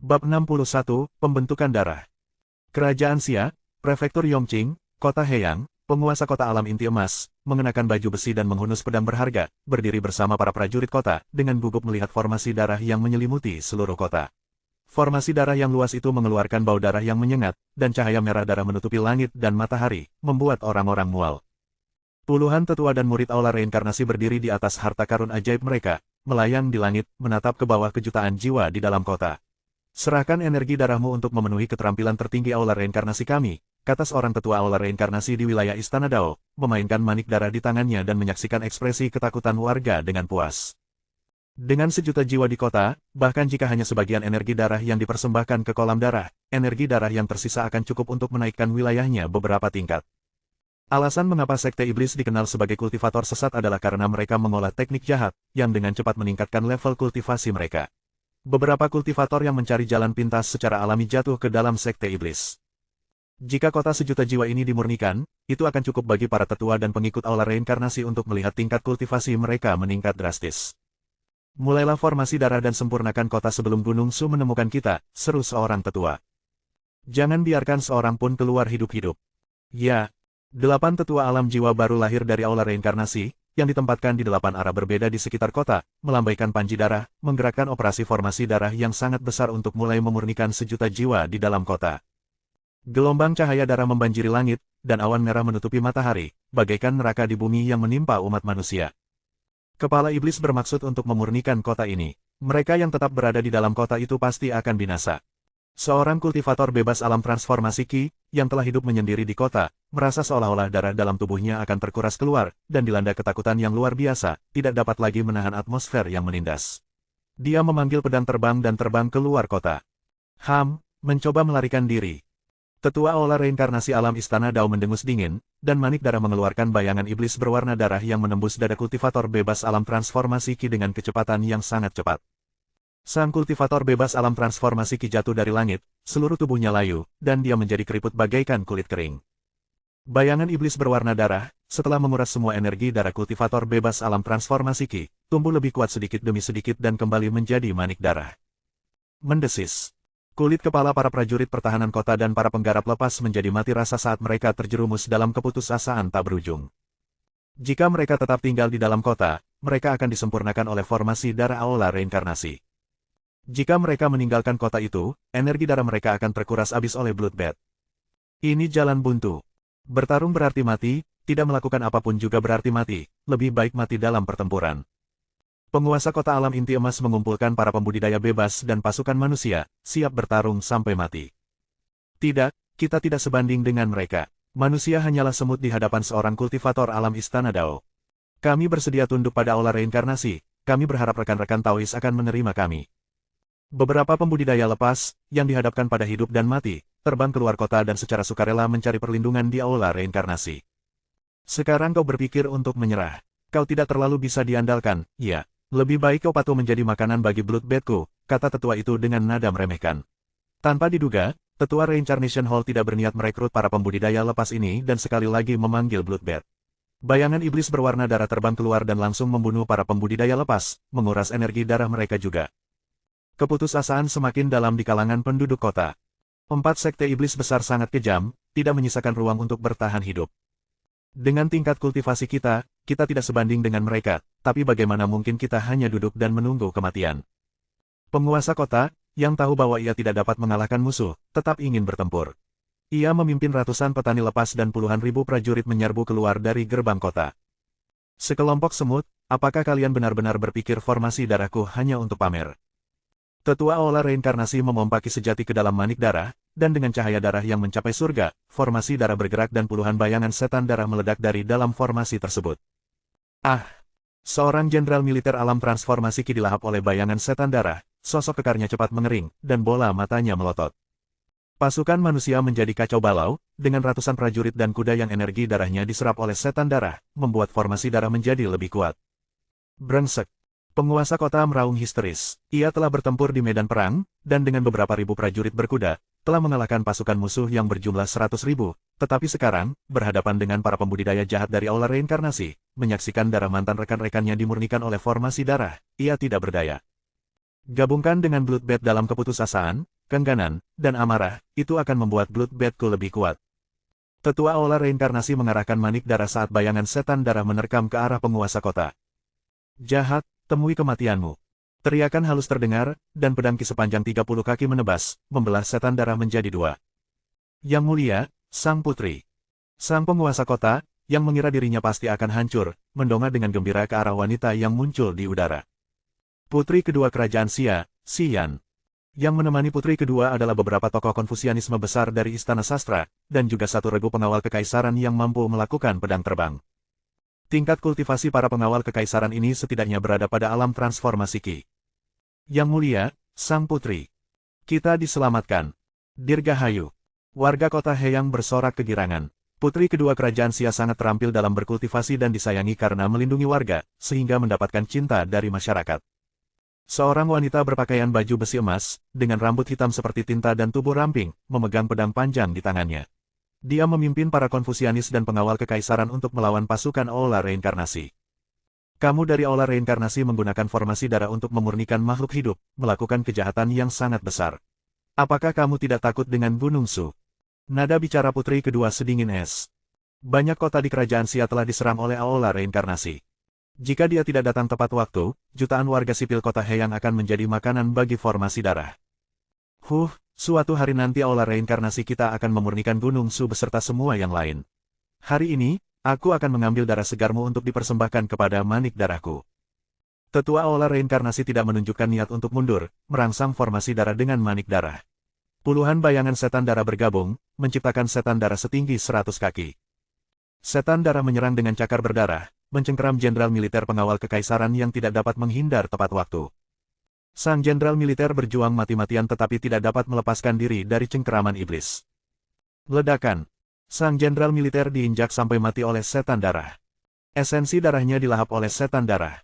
Bab 61, Pembentukan Darah. Kerajaan Xia, Prefektur Yongqing, Kota Heyang, penguasa kota alam inti emas, mengenakan baju besi dan menghunus pedang berharga, berdiri bersama para prajurit kota, dengan gugup melihat formasi darah yang menyelimuti seluruh kota. Formasi darah yang luas itu mengeluarkan bau darah yang menyengat, dan cahaya merah darah menutupi langit dan matahari, membuat orang-orang mual. Puluhan tetua dan murid aula reinkarnasi berdiri di atas harta karun ajaib mereka, melayang di langit, menatap ke bawah kejutaan jiwa di dalam kota. Serahkan energi darahmu untuk memenuhi keterampilan tertinggi aula reinkarnasi kami, kata seorang tetua aula reinkarnasi di wilayah Istana Dao, memainkan manik darah di tangannya dan menyaksikan ekspresi ketakutan warga dengan puas. Dengan sejuta jiwa di kota, bahkan jika hanya sebagian energi darah yang dipersembahkan ke kolam darah, energi darah yang tersisa akan cukup untuk menaikkan wilayahnya beberapa tingkat. Alasan mengapa Sekte Iblis dikenal sebagai kultivator sesat adalah karena mereka mengolah teknik jahat, yang dengan cepat meningkatkan level kultivasi mereka. Beberapa kultivator yang mencari jalan pintas secara alami jatuh ke dalam Sekte Iblis. Jika kota sejuta jiwa ini dimurnikan, itu akan cukup bagi para tetua dan pengikut aula reinkarnasi untuk melihat tingkat kultivasi mereka meningkat drastis. Mulailah formasi darah dan sempurnakan kota sebelum Gunung Su menemukan kita, seru seorang tetua. Jangan biarkan seorang pun keluar hidup-hidup. Ya, 8 tetua alam jiwa baru lahir dari aula reinkarnasi, yang ditempatkan di 8 arah berbeda di sekitar kota, melambaikan panji darah, menggerakkan operasi formasi darah yang sangat besar untuk mulai memurnikan sejuta jiwa di dalam kota. Gelombang cahaya darah membanjiri langit, dan awan merah menutupi matahari, bagaikan neraka di bumi yang menimpa umat manusia. Kepala iblis bermaksud untuk memurnikan kota ini. Mereka yang tetap berada di dalam kota itu pasti akan binasa. Seorang kultivator bebas alam transformasi Qi, yang telah hidup menyendiri di kota, merasa seolah-olah darah dalam tubuhnya akan terkuras keluar, dan dilanda ketakutan yang luar biasa, tidak dapat lagi menahan atmosfer yang menindas. Dia memanggil pedang terbang dan terbang keluar kota. Mencoba melarikan diri. Tetua aula reinkarnasi alam Istana Dao mendengus dingin, dan manik darah mengeluarkan bayangan iblis berwarna darah yang menembus dada kultivator bebas alam transformasi Qi dengan kecepatan yang sangat cepat. Sang kultivator bebas alam transformasi Qi jatuh dari langit, seluruh tubuhnya layu, dan dia menjadi keriput bagaikan kulit kering. Bayangan iblis berwarna darah, setelah menguras semua energi darah kultivator bebas alam transformasi Qi, tumbuh lebih kuat sedikit demi sedikit dan kembali menjadi manik darah. Mendesis. Kulit kepala para prajurit pertahanan kota dan para penggarap lepas menjadi mati rasa saat mereka terjerumus dalam keputusasaan tak berujung. Jika mereka tetap tinggal di dalam kota, mereka akan disempurnakan oleh formasi darah aula reinkarnasi. Jika mereka meninggalkan kota itu, energi darah mereka akan terkuras habis oleh bloodbath. Ini jalan buntu. Bertarung berarti mati, tidak melakukan apapun juga berarti mati, lebih baik mati dalam pertempuran. Penguasa kota alam inti emas mengumpulkan para pembudidaya bebas dan pasukan manusia, siap bertarung sampai mati. Tidak, kita tidak sebanding dengan mereka. Manusia hanyalah semut di hadapan seorang kultivator alam Istana Dao. Kami bersedia tunduk pada aula reinkarnasi, kami berharap rekan-rekan Taois akan menerima kami. Beberapa pembudidaya lepas, yang dihadapkan pada hidup dan mati, terbang keluar kota dan secara sukarela mencari perlindungan di aula reinkarnasi. Sekarang kau berpikir untuk menyerah. Kau tidak terlalu bisa diandalkan, ya. Lebih baik kau patuh menjadi makanan bagi bloodbathku, kata tetua itu dengan nada meremehkan. Tanpa diduga, tetua Reincarnation Hall tidak berniat merekrut para pembudidaya lepas ini dan sekali lagi memanggil bloodbath. Bayangan iblis berwarna darah terbang keluar dan langsung membunuh para pembudidaya lepas, menguras energi darah mereka juga. Keputusasaan semakin dalam di kalangan penduduk kota. 4 sekte iblis besar sangat kejam, tidak menyisakan ruang untuk bertahan hidup. Dengan tingkat kultivasi kita tidak sebanding dengan mereka, tapi bagaimana mungkin kita hanya duduk dan menunggu kematian? Penguasa kota, yang tahu bahwa ia tidak dapat mengalahkan musuh, tetap ingin bertempur. Ia memimpin ratusan petani lepas dan puluhan ribu prajurit menyerbu keluar dari gerbang kota. Sekelompok semut, apakah kalian benar-benar berpikir formasi darahku hanya untuk pamer? Tetua aula reinkarnasi memompaki sejati ke dalam manik darah, dan dengan cahaya darah yang mencapai surga, formasi darah bergerak dan puluhan bayangan setan darah meledak dari dalam formasi tersebut. Seorang jenderal militer alam transformasi Qi dilahap oleh bayangan setan darah, sosok kekarnya cepat mengering, dan bola matanya melotot. Pasukan manusia menjadi kacau balau, dengan ratusan prajurit dan kuda yang energi darahnya diserap oleh setan darah, membuat formasi darah menjadi lebih kuat. Brengsek. Penguasa kota meraung histeris. Ia telah bertempur di medan perang, dan dengan beberapa ribu prajurit berkuda, telah mengalahkan pasukan musuh yang berjumlah 100.000, tetapi sekarang, berhadapan dengan para pembudidaya jahat dari aula reinkarnasi, menyaksikan darah mantan rekan-rekannya dimurnikan oleh formasi darah, ia tidak berdaya. Gabungkan dengan bloodbath dalam keputusasaan, keengganan, dan amarah, itu akan membuat Bloodbath-ku lebih kuat. Tetua Aula Reinkarnasi mengarahkan manik darah saat bayangan setan darah menerkam ke arah penguasa kota. Jahat, temui kematianmu. Teriakan halus terdengar, dan pedang ki sepanjang 30 kaki menebas, membelah setan darah menjadi dua. Yang mulia, sang putri. Sang penguasa kota, yang mengira dirinya pasti akan hancur, mendongak dengan gembira ke arah wanita yang muncul di udara. Putri kedua kerajaan Xia, Xian. Yang menemani putri kedua adalah beberapa tokoh Konfusianisme besar dari Istana Sastra, dan juga satu regu pengawal kekaisaran yang mampu melakukan pedang terbang. Tingkat kultivasi para pengawal kekaisaran ini setidaknya berada pada alam transformasi Ki. Yang mulia, sang putri. Kita diselamatkan. Dirgahayu. Warga kota Heyang bersorak kegirangan. Putri kedua kerajaan Xia sangat terampil dalam berkultivasi dan disayangi karena melindungi warga, sehingga mendapatkan cinta dari masyarakat. Seorang wanita berpakaian baju besi emas, dengan rambut hitam seperti tinta dan tubuh ramping, memegang pedang panjang di tangannya. Dia memimpin para Konfusianis dan pengawal kekaisaran untuk melawan pasukan Aula Reinkarnasi. Kamu dari Aula Reinkarnasi menggunakan formasi darah untuk memurnikan makhluk hidup, melakukan kejahatan yang sangat besar. Apakah kamu tidak takut dengan Gunung Su? Nada bicara putri kedua sedingin es. Banyak kota di kerajaan Xia telah diserang oleh Aula Reinkarnasi. Jika dia tidak datang tepat waktu, jutaan warga sipil kota Heyang akan menjadi makanan bagi formasi darah. Suatu hari nanti Aula Reinkarnasi kita akan memurnikan Gunung Su beserta semua yang lain. Hari ini, aku akan mengambil darah segarmu untuk dipersembahkan kepada manik darahku. Tetua Aula Reinkarnasi tidak menunjukkan niat untuk mundur, merangsang formasi darah dengan manik darah. Puluhan bayangan setan darah bergabung, menciptakan setan darah setinggi 100 kaki. Setan darah menyerang dengan cakar berdarah, mencengkeram jenderal militer pengawal kekaisaran yang tidak dapat menghindar tepat waktu. Sang jenderal militer berjuang mati-matian tetapi tidak dapat melepaskan diri dari cengkeraman iblis. Ledakan. Sang jenderal militer diinjak sampai mati oleh setan darah. Esensi darahnya dilahap oleh setan darah.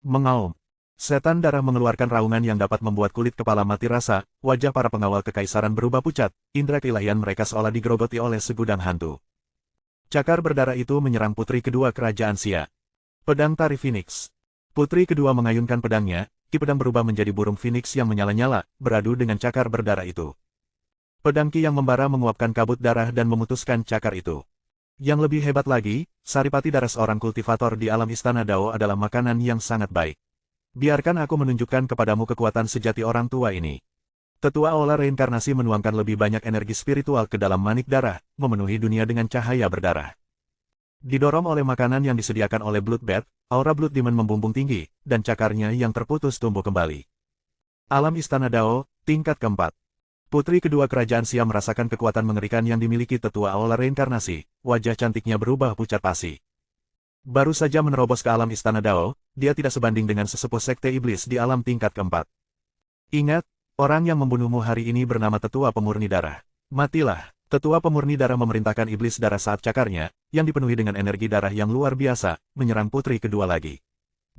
Mengaum. Setan darah mengeluarkan raungan yang dapat membuat kulit kepala mati rasa, wajah para pengawal kekaisaran berubah pucat, indera keilahian mereka seolah digerogoti oleh segudang hantu. Cakar berdarah itu menyerang putri kedua kerajaan Xia. Pedang tari Phoenix. Putri kedua mengayunkan pedangnya, ki pedang berubah menjadi burung Phoenix yang menyala-nyala, beradu dengan cakar berdarah itu. Pedang ki yang membara menguapkan kabut darah dan memutuskan cakar itu. Yang lebih hebat lagi, saripati darah seorang kultivator di alam istana Dao adalah makanan yang sangat baik. Biarkan aku menunjukkan kepadamu kekuatan sejati orang tua ini. Tetua Aula Reinkarnasi menuangkan lebih banyak energi spiritual ke dalam manik darah, memenuhi dunia dengan cahaya berdarah. Didorong oleh makanan yang disediakan oleh Bloodbath, aura Blood Demon membumbung tinggi, dan cakarnya yang terputus tumbuh kembali. Alam Istana Dao, tingkat keempat. Putri kedua kerajaan Xia merasakan kekuatan mengerikan yang dimiliki Tetua Aula Reinkarnasi, wajah cantiknya berubah pucat pasi. Baru saja menerobos ke alam Istana Dao, dia tidak sebanding dengan sesepuh sekte iblis di alam tingkat keempat. Ingat, orang yang membunuhmu hari ini bernama Tetua Pemurni Darah. Matilah. Tetua Pemurni Darah memerintahkan iblis darah saat cakarnya, yang dipenuhi dengan energi darah yang luar biasa, menyerang putri kedua lagi.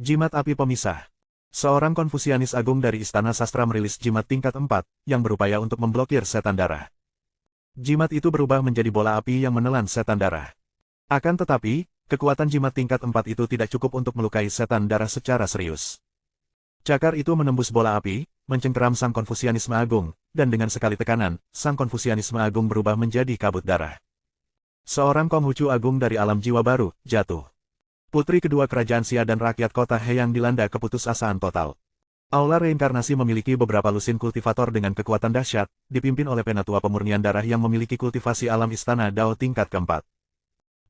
Jimat api pemisah. Seorang Konfusianis agung dari Istana Sastra merilis jimat tingkat 4, yang berupaya untuk memblokir setan darah. Jimat itu berubah menjadi bola api yang menelan setan darah. Akan tetapi, kekuatan jimat tingkat 4 itu tidak cukup untuk melukai setan darah secara serius. Cakar itu menembus bola api, mencengkeram sang Konfusianisme agung, dan dengan sekali tekanan, sang Konfusianisme agung berubah menjadi kabut darah. Seorang Konghucu agung dari alam jiwa baru, jatuh. Putri kedua kerajaan Xia dan rakyat kota Heyang dilanda keputusasaan total. Aula Reinkarnasi memiliki beberapa lusin kultivator dengan kekuatan dahsyat, dipimpin oleh Penatua Pemurnian Darah yang memiliki kultivasi alam istana Dao tingkat keempat.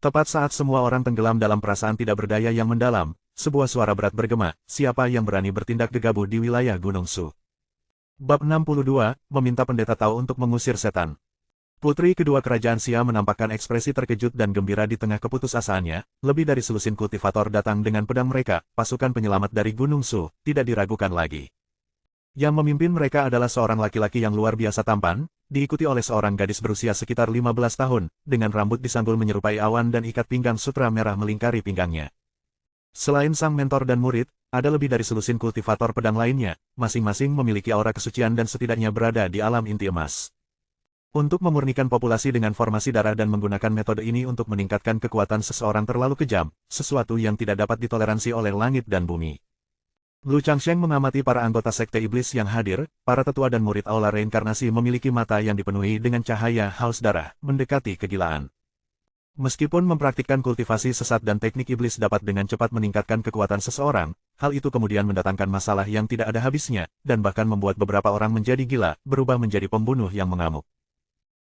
Tepat saat semua orang tenggelam dalam perasaan tidak berdaya yang mendalam, sebuah suara berat bergema, siapa yang berani bertindak gegabah di wilayah Gunung Su. Bab 62, meminta pendeta Tao untuk mengusir setan. Putri kedua kerajaan Xia menampakkan ekspresi terkejut dan gembira di tengah keputusasaannya, lebih dari selusin kultivator datang dengan pedang mereka, pasukan penyelamat dari Gunung Su, tidak diragukan lagi. Yang memimpin mereka adalah seorang laki-laki yang luar biasa tampan, diikuti oleh seorang gadis berusia sekitar 15 tahun, dengan rambut disanggul menyerupai awan dan ikat pinggang sutra merah melingkari pinggangnya. Selain sang mentor dan murid, ada lebih dari selusin kultivator pedang lainnya, masing-masing memiliki aura kesucian dan setidaknya berada di alam inti emas. Untuk memurnikan populasi dengan formasi darah dan menggunakan metode ini untuk meningkatkan kekuatan seseorang terlalu kejam, sesuatu yang tidak dapat ditoleransi oleh langit dan bumi. Lu Changsheng mengamati para anggota Sekte Iblis yang hadir, para tetua dan murid Aula Reinkarnasi memiliki mata yang dipenuhi dengan cahaya haus darah, mendekati kegilaan. Meskipun mempraktikkan kultivasi sesat dan teknik iblis dapat dengan cepat meningkatkan kekuatan seseorang, hal itu kemudian mendatangkan masalah yang tidak ada habisnya, dan bahkan membuat beberapa orang menjadi gila, berubah menjadi pembunuh yang mengamuk.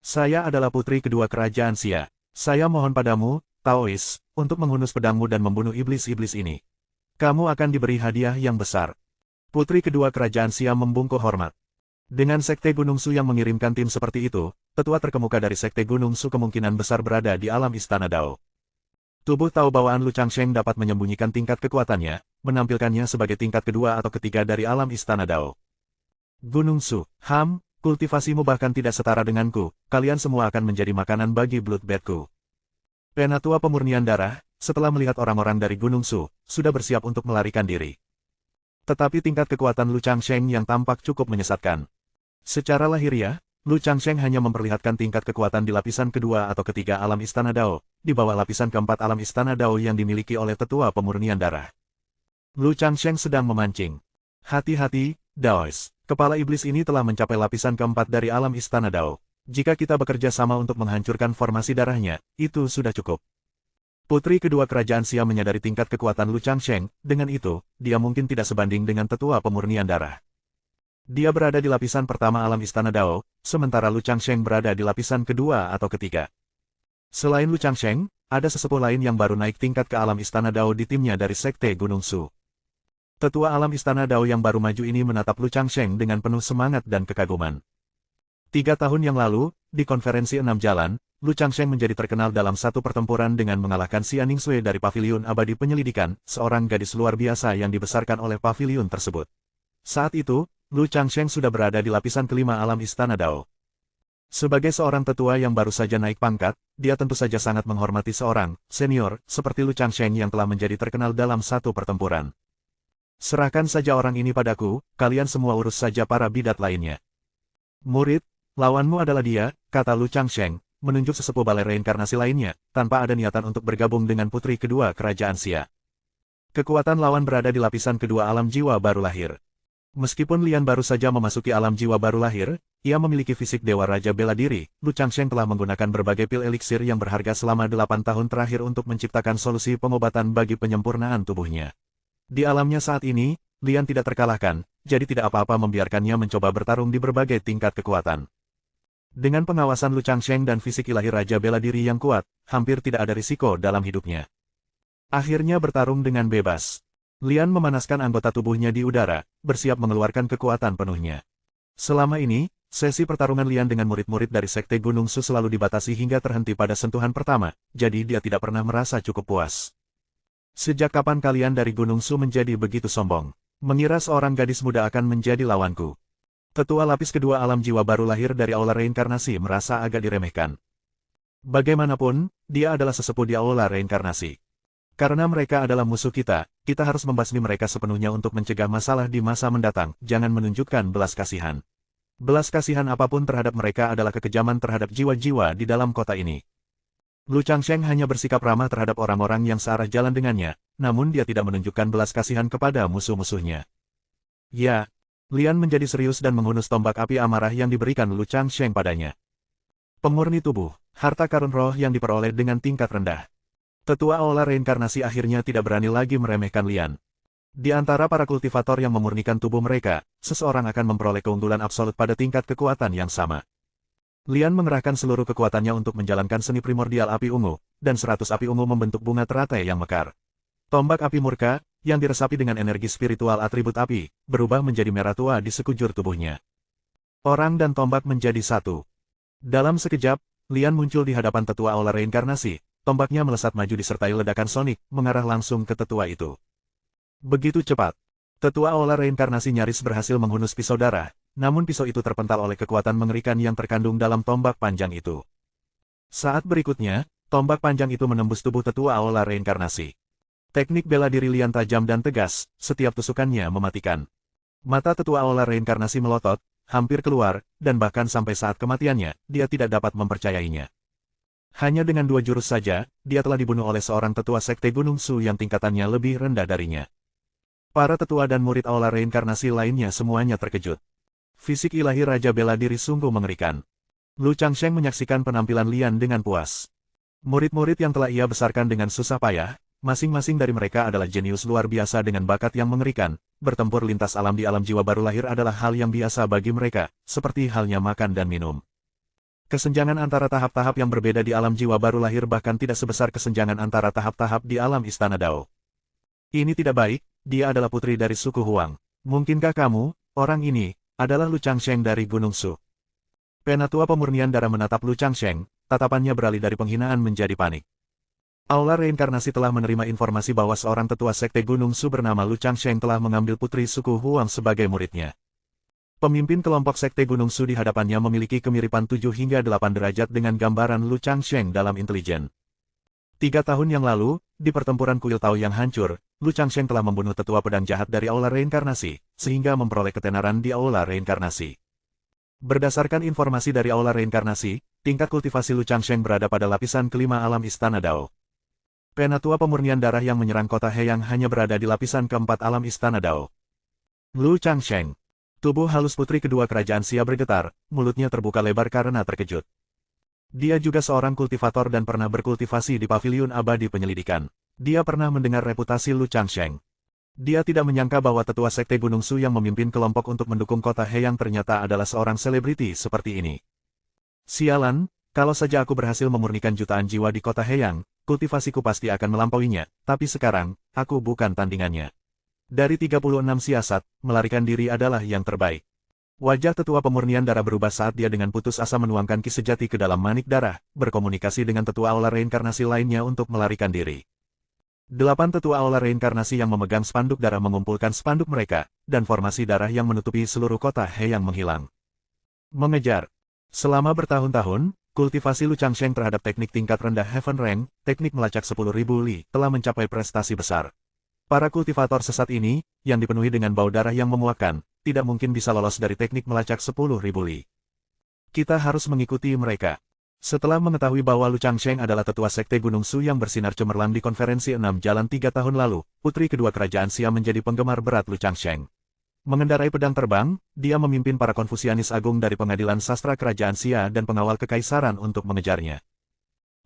Saya adalah putri kedua kerajaan Xia. Saya mohon padamu, Taois, untuk menghunus pedangmu dan membunuh iblis-iblis ini. Kamu akan diberi hadiah yang besar. Putri kedua kerajaan Xia membungkuk hormat. Dengan Sekte Gunung Su yang mengirimkan tim seperti itu, tetua terkemuka dari Sekte Gunung Su kemungkinan besar berada di alam Istana Dao. Tubuh tahu bawaan Lu Changsheng dapat menyembunyikan tingkat kekuatannya, menampilkannya sebagai tingkat kedua atau ketiga dari alam Istana Dao. Gunung Su, kultivasimu bahkan tidak setara denganku, kalian semua akan menjadi makanan bagi bloodbathku. Penatua pemurnian darah, setelah melihat orang-orang dari Gunung Su, sudah bersiap untuk melarikan diri. Tetapi tingkat kekuatan Lu Changsheng yang tampak cukup menyesatkan. Secara lahiriah, Lu Changsheng hanya memperlihatkan tingkat kekuatan di lapisan kedua atau ketiga alam Istana Dao, di bawah lapisan keempat alam Istana Dao yang dimiliki oleh tetua pemurnian darah. Lu Changsheng sedang memancing. Hati-hati, Daois. Kepala iblis ini telah mencapai lapisan keempat dari alam Istana Dao. Jika kita bekerja sama untuk menghancurkan formasi darahnya, itu sudah cukup. Putri kedua kerajaan Xia menyadari tingkat kekuatan Lu Changsheng, dengan itu, dia mungkin tidak sebanding dengan tetua pemurnian darah. Dia berada di lapisan pertama alam Istana Dao, sementara Lu Changsheng berada di lapisan kedua atau ketiga. Selain Lu Changsheng, ada sesepuh lain yang baru naik tingkat ke alam Istana Dao di timnya dari Sekte Gunung Su. Tetua alam Istana Dao yang baru maju ini menatap Lu Changsheng dengan penuh semangat dan kekaguman. 3 tahun yang lalu, di konferensi 6 jalan, Lu Changsheng menjadi terkenal dalam satu pertempuran dengan mengalahkan Xia Ningsue dari Paviliun Abadi Penyelidikan, seorang gadis luar biasa yang dibesarkan oleh paviliun tersebut. Saat itu, Lu Changsheng sudah berada di lapisan kelima alam Istana Dao. Sebagai seorang tetua yang baru saja naik pangkat, dia tentu saja sangat menghormati seorang senior seperti Lu Changsheng yang telah menjadi terkenal dalam satu pertempuran. Serahkan saja orang ini padaku, kalian semua urus saja para bidat lainnya. Murid, lawanmu adalah dia, kata Lu Changsheng, menunjuk sesepuh balai reinkarnasi lainnya, tanpa ada niatan untuk bergabung dengan putri kedua kerajaan Xia. Kekuatan lawan berada di lapisan kedua alam jiwa baru lahir. Meskipun Lian baru saja memasuki alam jiwa baru lahir, ia memiliki fisik dewa raja bela diri. Lu Changsheng telah menggunakan berbagai pil eliksir yang berharga selama 8 tahun terakhir untuk menciptakan solusi pengobatan bagi penyempurnaan tubuhnya. Di alamnya saat ini, Lian tidak terkalahkan, jadi tidak apa-apa membiarkannya mencoba bertarung di berbagai tingkat kekuatan. Dengan pengawasan Lu Changsheng dan fisik ilahi raja bela diri yang kuat, hampir tidak ada risiko dalam hidupnya. Akhirnya bertarung dengan bebas. Lian memanaskan anggota tubuhnya di udara, bersiap mengeluarkan kekuatan penuhnya. Selama ini, sesi pertarungan Lian dengan murid-murid dari Sekte Gunung Su selalu dibatasi hingga terhenti pada sentuhan pertama, jadi dia tidak pernah merasa cukup puas. Sejak kapan kalian dari Gunung Su menjadi begitu sombong? Mengira seorang gadis muda akan menjadi lawanku. Tetua lapis kedua alam jiwa baru lahir dari aula reinkarnasi merasa agak diremehkan. Bagaimanapun, dia adalah sesepuh di aula reinkarnasi. Karena mereka adalah musuh kita harus membasmi mereka sepenuhnya untuk mencegah masalah di masa mendatang, jangan menunjukkan belas kasihan. Belas kasihan apapun terhadap mereka adalah kekejaman terhadap jiwa-jiwa di dalam kota ini. Lu Changsheng hanya bersikap ramah terhadap orang-orang yang searah jalan dengannya, namun dia tidak menunjukkan belas kasihan kepada musuh-musuhnya. Ya, Lian menjadi serius dan menghunus tombak api amarah yang diberikan Lu Changsheng padanya. Pemurni tubuh, harta karun roh yang diperoleh dengan tingkat rendah. Tetua aula reinkarnasi akhirnya tidak berani lagi meremehkan Lian. Di antara para kultivator yang memurnikan tubuh mereka, seseorang akan memperoleh keunggulan absolut pada tingkat kekuatan yang sama. Lian mengerahkan seluruh kekuatannya untuk menjalankan seni primordial api ungu, dan 100 api ungu membentuk bunga teratai yang mekar. Tombak api murka, yang diresapi dengan energi spiritual atribut api, berubah menjadi merah tua di sekujur tubuhnya. Orang dan tombak menjadi satu. Dalam sekejap, Lian muncul di hadapan tetua aula reinkarnasi, tombaknya melesat maju disertai ledakan sonik, mengarah langsung ke tetua itu. Begitu cepat, tetua aula reinkarnasi nyaris berhasil menghunus pisau darah, namun pisau itu terpental oleh kekuatan mengerikan yang terkandung dalam tombak panjang itu. Saat berikutnya, tombak panjang itu menembus tubuh tetua aula reinkarnasi. Teknik bela diri Lian tajam dan tegas, setiap tusukannya mematikan. Mata tetua aula reinkarnasi melotot, hampir keluar, dan bahkan sampai saat kematiannya, dia tidak dapat mempercayainya. Hanya dengan 2 jurus saja, dia telah dibunuh oleh seorang tetua Sekte Gunung Su yang tingkatannya lebih rendah darinya. Para tetua dan murid aula reinkarnasi lainnya semuanya terkejut. Fisik ilahi Raja Bela Diri sungguh mengerikan. Lu Changsheng menyaksikan penampilan Lian dengan puas. Murid-murid yang telah ia besarkan dengan susah payah, masing-masing dari mereka adalah jenius luar biasa dengan bakat yang mengerikan. Bertempur lintas alam di alam jiwa baru lahir adalah hal yang biasa bagi mereka, seperti halnya makan dan minum. Kesenjangan antara tahap-tahap yang berbeda di alam jiwa baru lahir bahkan tidak sebesar kesenjangan antara tahap-tahap di alam Istana Dao. Ini tidak baik, dia adalah putri dari suku Huang. Mungkinkah kamu, orang ini, adalah Lu Changsheng dari Gunung Su? Penatua Pemurnian Darah menatap Lu Changsheng, tatapannya beralih dari penghinaan menjadi panik. Aula reinkarnasi telah menerima informasi bahwa seorang tetua sekte Gunung Su bernama Lu Changsheng telah mengambil putri suku Huang sebagai muridnya. Pemimpin kelompok sekte Gunung Su di hadapannya memiliki kemiripan 7 hingga 8 derajat dengan gambaran Lu Changsheng dalam intelijen. 3 tahun yang lalu, di pertempuran kuil Tao yang hancur, Lu Changsheng telah membunuh tetua pedang jahat dari aula reinkarnasi, sehingga memperoleh ketenaran di aula reinkarnasi. Berdasarkan informasi dari aula reinkarnasi, tingkat kultivasi Lu Changsheng berada pada lapisan kelima alam Istana Dao. Penatua Pemurnian Darah yang menyerang kota Heyang hanya berada di lapisan keempat alam Istana Dao. Lu Changsheng. Tubuh halus putri kedua kerajaan Xia bergetar, mulutnya terbuka lebar karena terkejut. Dia juga seorang kultivator dan pernah berkultivasi di Paviliun Abadi Penyelidikan. Dia pernah mendengar reputasi Lu Changsheng. Dia tidak menyangka bahwa tetua sekte Gunung Su yang memimpin kelompok untuk mendukung kota Heyang ternyata adalah seorang selebriti seperti ini. Sialan, kalau saja aku berhasil memurnikan jutaan jiwa di kota Heyang, kultivasiku pasti akan melampauinya, tapi sekarang, aku bukan tandingannya. Dari 36 siasat, melarikan diri adalah yang terbaik. Wajah tetua pemurnian darah berubah saat dia dengan putus asa menuangkan ki sejati ke dalam manik darah, berkomunikasi dengan tetua aula reinkarnasi lainnya untuk melarikan diri. 8 tetua aula reinkarnasi yang memegang spanduk darah mengumpulkan spanduk mereka, dan formasi darah yang menutupi seluruh kota Heyang menghilang. Mengejar. Selama bertahun-tahun, kultivasi Lu Changsheng terhadap teknik tingkat rendah Heaven Rank, teknik melacak 10.000 li, telah mencapai prestasi besar. Para kultivator sesat ini, yang dipenuhi dengan bau darah yang memuakkan, tidak mungkin bisa lolos dari teknik melacak 10.000 li. Kita harus mengikuti mereka. Setelah mengetahui bahwa Lu Changsheng adalah tetua sekte Gunung Su yang bersinar cemerlang di konferensi 6 jalan 3 tahun lalu, putri kedua kerajaan Xia menjadi penggemar berat Lu Changsheng. Mengendarai pedang terbang, dia memimpin para konfusianis agung dari pengadilan sastra kerajaan Xia dan pengawal kekaisaran untuk mengejarnya.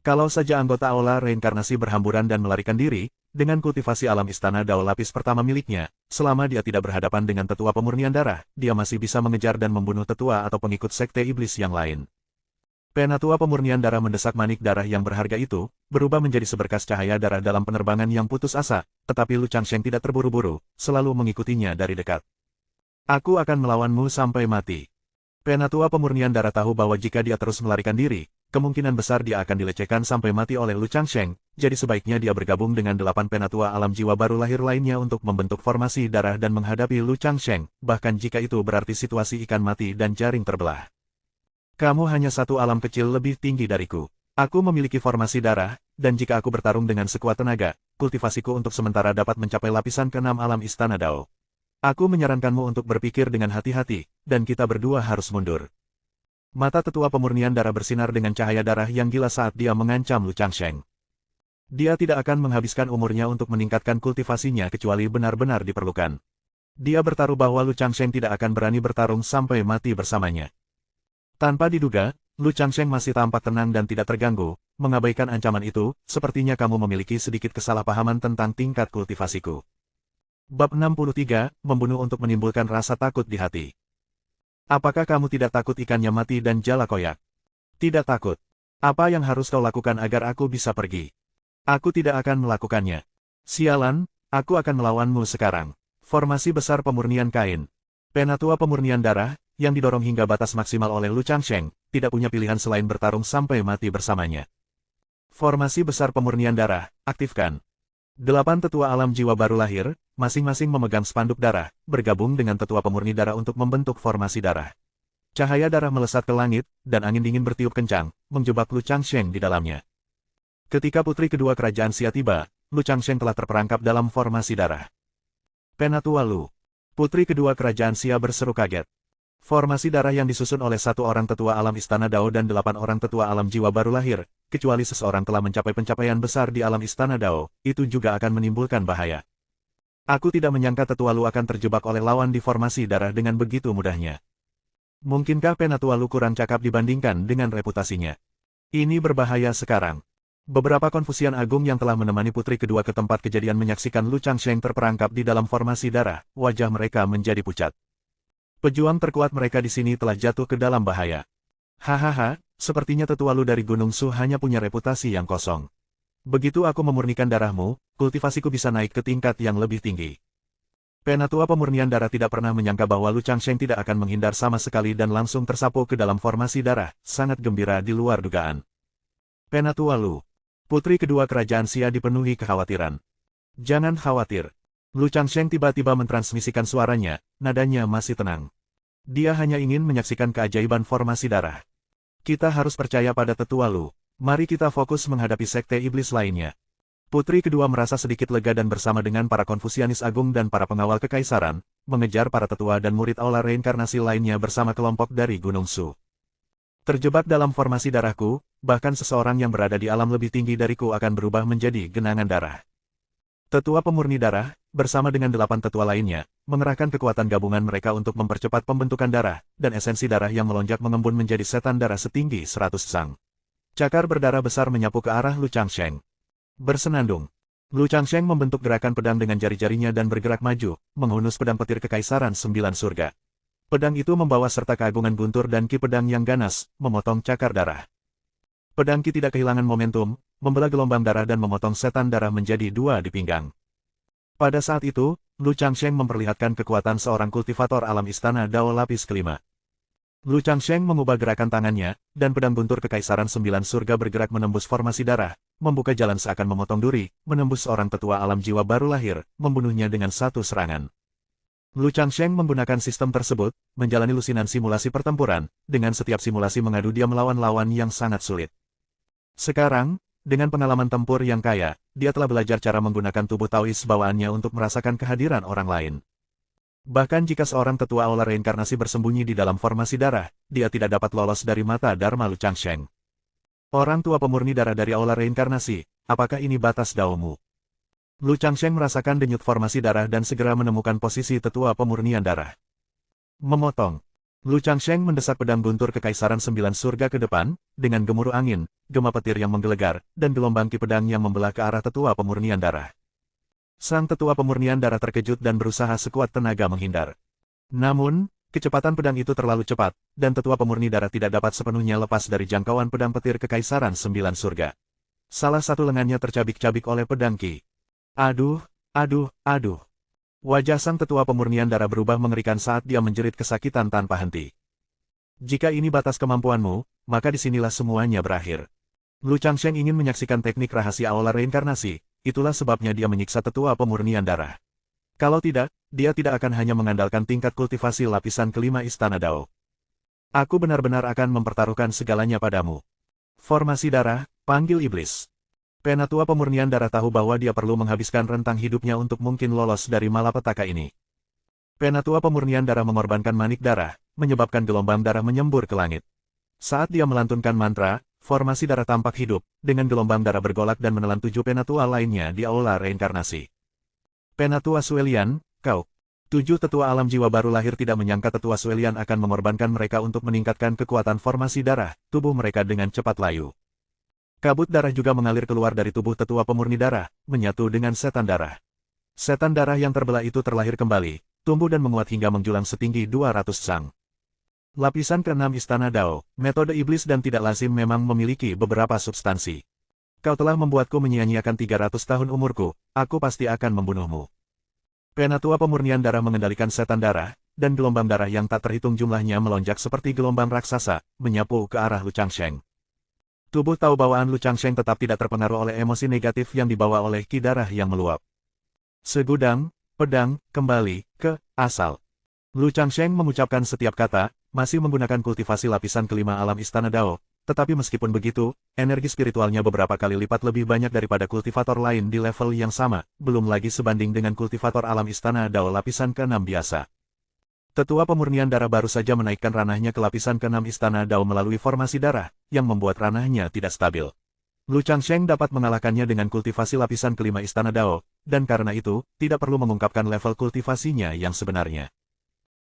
Kalau saja anggota aula reinkarnasi berhamburan dan melarikan diri, dengan kultivasi alam Istana Dao lapis pertama miliknya, selama dia tidak berhadapan dengan tetua pemurnian darah, dia masih bisa mengejar dan membunuh tetua atau pengikut sekte iblis yang lain. Penatua pemurnian darah mendesak manik darah yang berharga itu, berubah menjadi seberkas cahaya darah dalam penerbangan yang putus asa, tetapi Lu Changsheng tidak terburu-buru, selalu mengikutinya dari dekat. Aku akan melawanmu sampai mati. Penatua pemurnian darah tahu bahwa jika dia terus melarikan diri, kemungkinan besar dia akan dilecehkan sampai mati oleh Lu Changsheng, jadi sebaiknya dia bergabung dengan 8 penatua alam jiwa baru lahir lainnya untuk membentuk formasi darah dan menghadapi Lu Changsheng, bahkan jika itu berarti situasi ikan mati dan jaring terbelah. Kamu hanya satu alam kecil lebih tinggi dariku. Aku memiliki formasi darah, dan jika aku bertarung dengan sekuat tenaga, kultivasiku untuk sementara dapat mencapai lapisan ke-6 alam Istana Dao. Aku menyarankanmu untuk berpikir dengan hati-hati, dan kita berdua harus mundur. Mata tetua pemurnian darah bersinar dengan cahaya darah yang gila saat dia mengancam Lu Changsheng. Dia tidak akan menghabiskan umurnya untuk meningkatkan kultivasinya kecuali benar-benar diperlukan. Dia bertaruh bahwa Lu Changsheng tidak akan berani bertarung sampai mati bersamanya. Tanpa diduga, Lu Changsheng masih tampak tenang dan tidak terganggu, mengabaikan ancaman itu, sepertinya kamu memiliki sedikit kesalahpahaman tentang tingkat kultivasiku. Bab 63, Membunuh untuk menimbulkan rasa takut di hati. Apakah kamu tidak takut ikannya mati dan jala koyak? Tidak takut. Apa yang harus kau lakukan agar aku bisa pergi? Aku tidak akan melakukannya. Sialan, aku akan melawanmu sekarang. Formasi besar pemurnian kain. Penatua pemurnian darah, yang didorong hingga batas maksimal oleh Lu Changsheng, tidak punya pilihan selain bertarung sampai mati bersamanya. Formasi besar pemurnian darah, aktifkan. 8 tetua alam jiwa baru lahir, masing-masing memegang spanduk darah, bergabung dengan tetua pemurni darah untuk membentuk formasi darah. Cahaya darah melesat ke langit, dan angin dingin bertiup kencang, menjebak Lu Changsheng di dalamnya. Ketika putri kedua kerajaan Xia tiba, Lu Changsheng telah terperangkap dalam formasi darah. Penatua Lu. Putri kedua kerajaan Xia berseru kaget. Formasi darah yang disusun oleh 1 orang tetua alam Istana Dao dan 8 orang tetua alam jiwa baru lahir, kecuali seseorang telah mencapai pencapaian besar di alam Istana Dao, itu juga akan menimbulkan bahaya. Aku tidak menyangka Tetua Lu akan terjebak oleh lawan di formasi darah dengan begitu mudahnya. Mungkinkah Penatua Lu kurang cakap dibandingkan dengan reputasinya? Ini berbahaya sekarang. Beberapa konfusian agung yang telah menemani putri kedua ke tempat kejadian menyaksikan Lu Changsheng terperangkap di dalam formasi darah, wajah mereka menjadi pucat. Pejuang terkuat mereka di sini telah jatuh ke dalam bahaya. Hahaha, sepertinya Tetua Lu dari Gunung Su hanya punya reputasi yang kosong. Begitu aku memurnikan darahmu, kultivasiku bisa naik ke tingkat yang lebih tinggi. Penatua pemurnian darah tidak pernah menyangka bahwa Lu Changsheng tidak akan menghindar sama sekali dan langsung tersapu ke dalam formasi darah, sangat gembira di luar dugaan. Penatua Lu. Putri kedua kerajaan Xia dipenuhi kekhawatiran. Jangan khawatir. Lu Changsheng tiba-tiba mentransmisikan suaranya, nadanya masih tenang. Dia hanya ingin menyaksikan keajaiban formasi darah. Kita harus percaya pada Tetua Lu. Mari kita fokus menghadapi sekte iblis lainnya. Putri kedua merasa sedikit lega dan bersama dengan para konfusianis agung dan para pengawal kekaisaran, mengejar para tetua dan murid aula reinkarnasi lainnya bersama kelompok dari Gunung Su. Terjebak dalam formasi darahku, bahkan seseorang yang berada di alam lebih tinggi dariku akan berubah menjadi genangan darah. Tetua pemurni darah, bersama dengan 8 tetua lainnya, mengerahkan kekuatan gabungan mereka untuk mempercepat pembentukan darah, dan esensi darah yang melonjak mengembun menjadi setan darah setinggi 100 sang. Cakar berdarah besar menyapu ke arah Lu Changsheng. Bersenandung. Lu Changsheng membentuk gerakan pedang dengan jari-jarinya dan bergerak maju, menghunus pedang petir kekaisaran 9 surga. Pedang itu membawa serta keagungan guntur dan ki pedang yang ganas, memotong cakar darah. Pedang ki tidak kehilangan momentum, membelah gelombang darah dan memotong setan darah menjadi 2 di pinggang. Pada saat itu, Lu Changsheng memperlihatkan kekuatan seorang kultivator alam istana Dao lapis kelima. Lu Changsheng mengubah gerakan tangannya, dan pedang guntur kekaisaran 9 surga bergerak menembus formasi darah, membuka jalan seakan memotong duri, menembus seorang tetua alam jiwa baru lahir, membunuhnya dengan satu serangan. Lu Changsheng menggunakan sistem tersebut, menjalani lusinan simulasi pertempuran, dengan setiap simulasi mengadu dia melawan lawan yang sangat sulit. Sekarang, dengan pengalaman tempur yang kaya, dia telah belajar cara menggunakan tubuh Taois bawaannya untuk merasakan kehadiran orang lain. Bahkan jika seorang tetua aula reinkarnasi bersembunyi di dalam formasi darah, dia tidak dapat lolos dari mata Dharma Lu Changsheng. Orang tua pemurni darah dari aula reinkarnasi, apakah ini batas daomu? Lu Changsheng merasakan denyut formasi darah dan segera menemukan posisi tetua pemurnian darah. Memotong. Lu Changsheng mendesak pedang guntur kekaisaran 9 surga ke depan, dengan gemuruh angin, gema petir yang menggelegar, dan gelombang ki pedang yang membelah ke arah tetua pemurnian darah. Sang tetua pemurnian darah terkejut dan berusaha sekuat tenaga menghindar. Namun, kecepatan pedang itu terlalu cepat, dan tetua pemurni darah tidak dapat sepenuhnya lepas dari jangkauan pedang petir kekaisaran 9 surga. Salah satu lengannya tercabik-cabik oleh pedang ki. Aduh, aduh, aduh. Wajah sang tetua pemurnian darah berubah mengerikan saat dia menjerit kesakitan tanpa henti. Jika ini batas kemampuanmu, maka disinilah semuanya berakhir. Lu Changsheng ingin menyaksikan teknik rahasia aula reinkarnasi. Itulah sebabnya dia menyiksa tetua pemurnian darah. Kalau tidak, dia tidak akan hanya mengandalkan tingkat kultivasi lapisan kelima Istana Dao. Aku benar-benar akan mempertaruhkan segalanya padamu. Formasi darah, panggil iblis. Penatua pemurnian darah tahu bahwa dia perlu menghabiskan rentang hidupnya untuk mungkin lolos dari malapetaka ini. Penatua pemurnian darah mengorbankan manik darah, menyebabkan gelombang darah menyembur ke langit. Saat dia melantunkan mantra, formasi darah tampak hidup, dengan gelombang darah bergolak dan menelan 7 penatua lainnya di aula reinkarnasi. Penatua Suelian, kau. 7 tetua alam jiwa baru lahir tidak menyangka tetua Suelian akan mengorbankan mereka untuk meningkatkan kekuatan formasi darah, tubuh mereka dengan cepat layu. Kabut darah juga mengalir keluar dari tubuh tetua pemurni darah, menyatu dengan setan darah. Setan darah yang terbelah itu terlahir kembali, tumbuh dan menguat hingga menjulang setinggi 200 sang. Lapisan ke-6 Istana Dao, metode iblis dan tidak lazim memang memiliki beberapa substansi. Kau telah membuatku menyia-nyiakan 300 tahun umurku, aku pasti akan membunuhmu. Penatua pemurnian darah mengendalikan setan darah, dan gelombang darah yang tak terhitung jumlahnya melonjak seperti gelombang raksasa, menyapu ke arah Lu Changsheng. Tubuh tahu bawaan Lu Changsheng tetap tidak terpengaruh oleh emosi negatif yang dibawa oleh ki darah yang meluap. Segudang, pedang, kembali, ke, asal. Lu Changsheng mengucapkan setiap kata, masih menggunakan kultivasi lapisan kelima alam Istana Dao, tetapi meskipun begitu, energi spiritualnya beberapa kali lipat lebih banyak daripada kultivator lain di level yang sama, belum lagi sebanding dengan kultivator alam Istana Dao lapisan ke-6 biasa. Tetua pemurnian darah baru saja menaikkan ranahnya ke lapisan ke-6 Istana Dao melalui formasi darah, yang membuat ranahnya tidak stabil. Lu Changsheng dapat mengalahkannya dengan kultivasi lapisan kelima Istana Dao, dan karena itu, tidak perlu mengungkapkan level kultivasinya yang sebenarnya.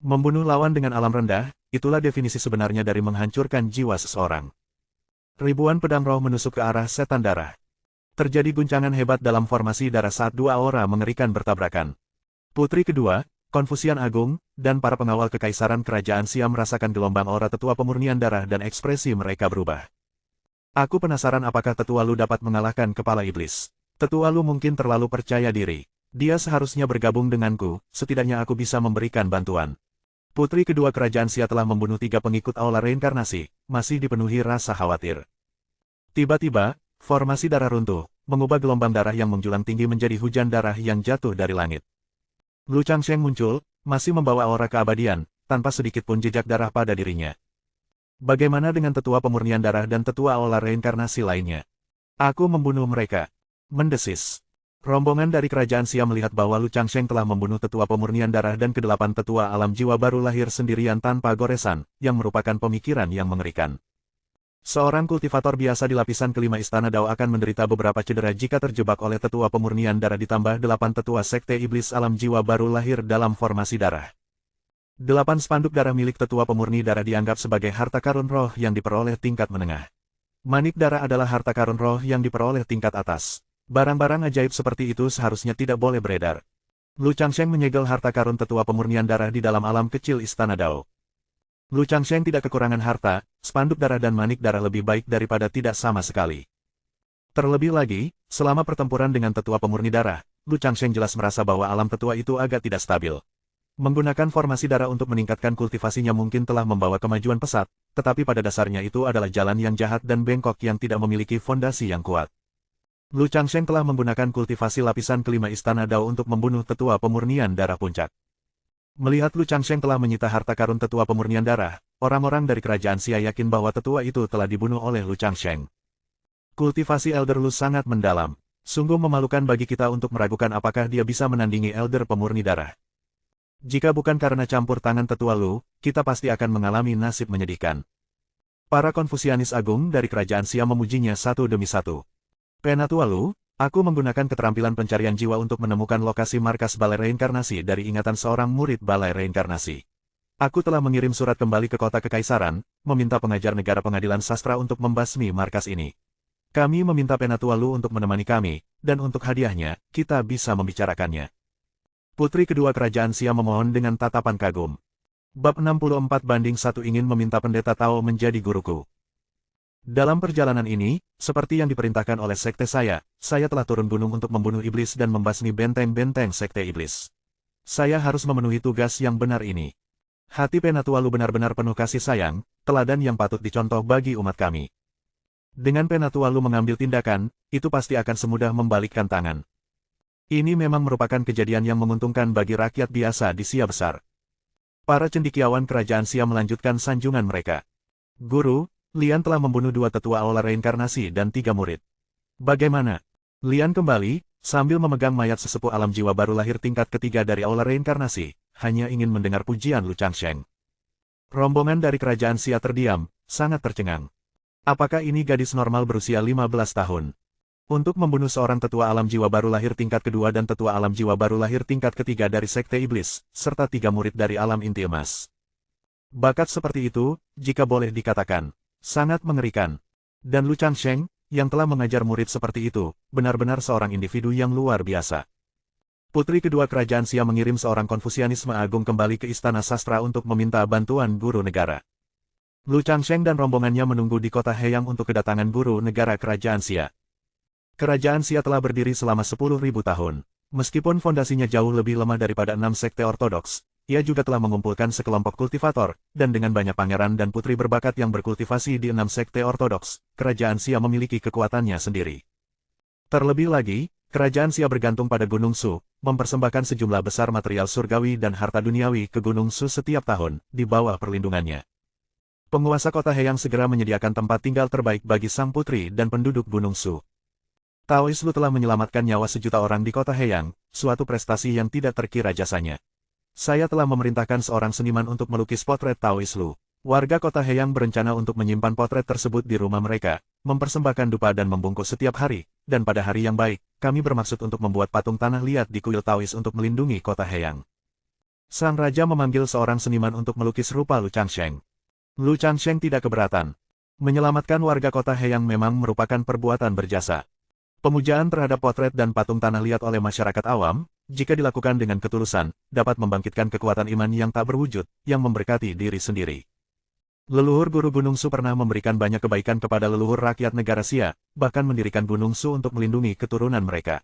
Membunuh lawan dengan alam rendah, itulah definisi sebenarnya dari menghancurkan jiwa seseorang. Ribuan pedang roh menusuk ke arah setan darah. Terjadi guncangan hebat dalam formasi darah saat dua aura mengerikan bertabrakan. Putri kedua, Konfusian Agung, dan para pengawal kekaisaran kerajaan Siam merasakan gelombang aura tetua pemurnian darah dan ekspresi mereka berubah. Aku penasaran apakah Tetua Lu dapat mengalahkan Kepala Iblis. Tetua Lu mungkin terlalu percaya diri. Dia seharusnya bergabung denganku, setidaknya aku bisa memberikan bantuan. Putri kedua kerajaan Sia telah membunuh 3 pengikut aula reinkarnasi, masih dipenuhi rasa khawatir. Tiba-tiba, formasi darah runtuh, mengubah gelombang darah yang menjulang tinggi menjadi hujan darah yang jatuh dari langit. Lu Changsheng muncul, masih membawa aura keabadian, tanpa sedikit pun jejak darah pada dirinya. Bagaimana dengan tetua pemurnian darah dan tetua aula reinkarnasi lainnya? Aku membunuh mereka. Mendesis. Rombongan dari kerajaan Sia melihat bahwa Lu Changsheng telah membunuh tetua pemurnian darah dan ke-8 tetua alam jiwa baru lahir sendirian tanpa goresan, yang merupakan pemikiran yang mengerikan. Seorang kultivator biasa di lapisan kelima Istana Dao akan menderita beberapa cedera jika terjebak oleh tetua pemurnian darah ditambah 8 tetua sekte iblis alam jiwa baru lahir dalam formasi darah. 8 spanduk darah milik tetua pemurni darah dianggap sebagai harta karun roh yang diperoleh tingkat menengah. Manik darah adalah harta karun roh yang diperoleh tingkat atas. Barang-barang ajaib seperti itu seharusnya tidak boleh beredar. Lu Changsheng menyegel harta karun tetua pemurnian darah di dalam alam kecil Istana Dao. Lu Changsheng tidak kekurangan harta, spanduk darah dan manik darah lebih baik daripada tidak sama sekali. Terlebih lagi, selama pertempuran dengan tetua pemurni darah, Lu Changsheng jelas merasa bahwa alam tetua itu agak tidak stabil. Menggunakan formasi darah untuk meningkatkan kultivasinya mungkin telah membawa kemajuan pesat, tetapi pada dasarnya itu adalah jalan yang jahat dan bengkok yang tidak memiliki fondasi yang kuat. Lu Changsheng telah menggunakan kultivasi lapisan kelima Istana Dao untuk membunuh tetua pemurnian darah puncak. Melihat Lu Changsheng telah menyita harta karun tetua pemurnian darah, orang-orang dari kerajaan Sia yakin bahwa tetua itu telah dibunuh oleh Lu Changsheng. Kultivasi Elder Lu sangat mendalam. Sungguh memalukan bagi kita untuk meragukan apakah dia bisa menandingi Elder pemurni darah. Jika bukan karena campur tangan tetua Lu, kita pasti akan mengalami nasib menyedihkan. Para Konfusianis Agung dari kerajaan Sia memujinya satu demi satu. Penatua Lu, aku menggunakan keterampilan pencarian jiwa untuk menemukan lokasi markas balai reinkarnasi dari ingatan seorang murid balai reinkarnasi. Aku telah mengirim surat kembali ke kota kekaisaran, meminta pengajar negara pengadilan sastra untuk membasmi markas ini. Kami meminta Penatua Lu untuk menemani kami, dan untuk hadiahnya, kita bisa membicarakannya. Putri kedua kerajaan Sia memohon dengan tatapan kagum. Bab 64/1 ingin meminta pendeta Tao menjadi guruku. Dalam perjalanan ini, seperti yang diperintahkan oleh sekte saya telah turun gunung untuk membunuh iblis dan membasmi benteng-benteng sekte iblis. Saya harus memenuhi tugas yang benar ini. Hati Penatua Lu benar-benar penuh kasih sayang, teladan yang patut dicontoh bagi umat kami. Dengan Penatua Lu mengambil tindakan, itu pasti akan semudah membalikkan tangan. Ini memang merupakan kejadian yang menguntungkan bagi rakyat biasa di Sia besar. Para cendekiawan kerajaan Sia melanjutkan sanjungan mereka. Guru, Lian telah membunuh 2 tetua aula reinkarnasi dan 3 murid. Bagaimana? Lian kembali, sambil memegang mayat sesepuh alam jiwa baru lahir tingkat ketiga dari aula reinkarnasi, hanya ingin mendengar pujian Lu Changsheng. Rombongan dari kerajaan Sia terdiam, sangat tercengang. Apakah ini gadis normal berusia 15 tahun? Untuk membunuh seorang tetua alam jiwa baru lahir tingkat kedua dan tetua alam jiwa baru lahir tingkat ketiga dari sekte iblis, serta 3 murid dari alam inti emas. Bakat seperti itu, jika boleh dikatakan, sangat mengerikan. Dan Lu Changsheng, yang telah mengajar murid seperti itu, benar-benar seorang individu yang luar biasa. Putri kedua kerajaan Sia mengirim seorang Konfusianisme Agung kembali ke Istana Sastra untuk meminta bantuan guru negara. Lu Changsheng dan rombongannya menunggu di kota Heyang untuk kedatangan guru negara kerajaan Sia. Kerajaan Sia telah berdiri selama 10.000 tahun. Meskipun fondasinya jauh lebih lemah daripada 6 sekte ortodoks, ia juga telah mengumpulkan sekelompok kultivator, dan dengan banyak pangeran dan putri berbakat yang berkultivasi di 6 sekte ortodoks, kerajaan Sia memiliki kekuatannya sendiri. Terlebih lagi, kerajaan Sia bergantung pada Gunung Su, mempersembahkan sejumlah besar material surgawi dan harta duniawi ke Gunung Su setiap tahun, di bawah perlindungannya. Penguasa kota Heyang segera menyediakan tempat tinggal terbaik bagi sang putri dan penduduk Gunung Su. Taois Lu telah menyelamatkan nyawa sejuta orang di kota Heyang, suatu prestasi yang tidak terkira jasanya. Saya telah memerintahkan seorang seniman untuk melukis potret Taois Lu. Warga kota Heyang berencana untuk menyimpan potret tersebut di rumah mereka, mempersembahkan dupa dan membungkuk setiap hari, dan pada hari yang baik, kami bermaksud untuk membuat patung tanah liat di kuil Taois untuk melindungi kota Heyang. Sang raja memanggil seorang seniman untuk melukis rupa Lu Changsheng. Lu Changsheng tidak keberatan. Menyelamatkan warga kota Heyang memang merupakan perbuatan berjasa. Pemujaan terhadap potret dan patung tanah liat oleh masyarakat awam, jika dilakukan dengan ketulusan, dapat membangkitkan kekuatan iman yang tak berwujud, yang memberkati diri sendiri. Leluhur guru Gunung Su pernah memberikan banyak kebaikan kepada leluhur rakyat negara Xia, bahkan mendirikan Gunung Su untuk melindungi keturunan mereka.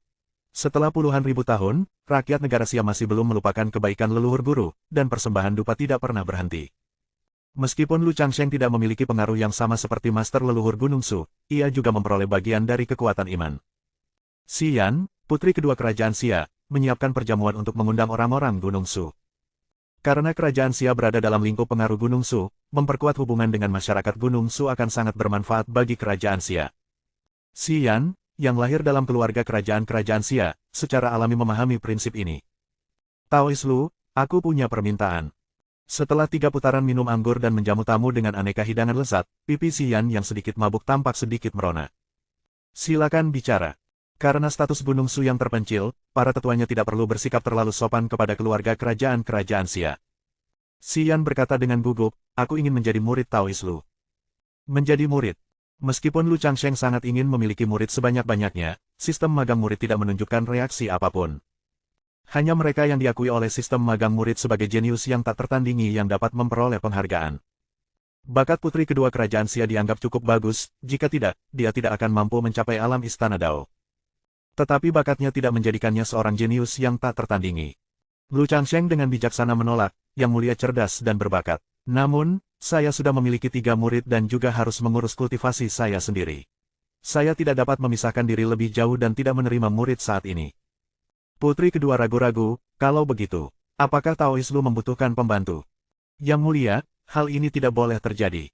Setelah puluhan ribu tahun, rakyat negara Xia masih belum melupakan kebaikan leluhur guru, dan persembahan dupa tidak pernah berhenti. Meskipun Lu Changsheng tidak memiliki pengaruh yang sama seperti master leluhur Gunung Su, ia juga memperoleh bagian dari kekuatan iman. Xian, putri kedua kerajaan Xia, menyiapkan perjamuan untuk mengundang orang-orang Gunung Su. Karena kerajaan Xia berada dalam lingkup pengaruh Gunung Su, memperkuat hubungan dengan masyarakat Gunung Su akan sangat bermanfaat bagi kerajaan Xia. Xian, yang lahir dalam keluarga kerajaan-kerajaan Xia, secara alami memahami prinsip ini. Taois Lu, aku punya permintaan. Setelah 3 putaran minum anggur dan menjamu tamu dengan aneka hidangan lezat, pipi Xian yang sedikit mabuk tampak sedikit merona. Silakan bicara. Karena status Gunung Su yang terpencil, para tetuanya tidak perlu bersikap terlalu sopan kepada keluarga kerajaan-kerajaan Xia. Xian berkata dengan gugup, aku ingin menjadi murid Taois Lu. Menjadi murid. Meskipun Lu Changsheng sangat ingin memiliki murid sebanyak-banyaknya, sistem magang murid tidak menunjukkan reaksi apapun. Hanya mereka yang diakui oleh sistem magang murid sebagai jenius yang tak tertandingi yang dapat memperoleh penghargaan. Bakat putri kedua kerajaan Xia dianggap cukup bagus, jika tidak, dia tidak akan mampu mencapai alam istana Dao. Tetapi bakatnya tidak menjadikannya seorang jenius yang tak tertandingi. Lu Changsheng dengan bijaksana menolak, yang mulia cerdas dan berbakat. Namun, saya sudah memiliki 3 murid dan juga harus mengurus kultivasi saya sendiri. Saya tidak dapat memisahkan diri lebih jauh dan tidak menerima murid saat ini. Putri kedua ragu-ragu, kalau begitu, apakah Taois Lu membutuhkan pembantu? Yang mulia, hal ini tidak boleh terjadi.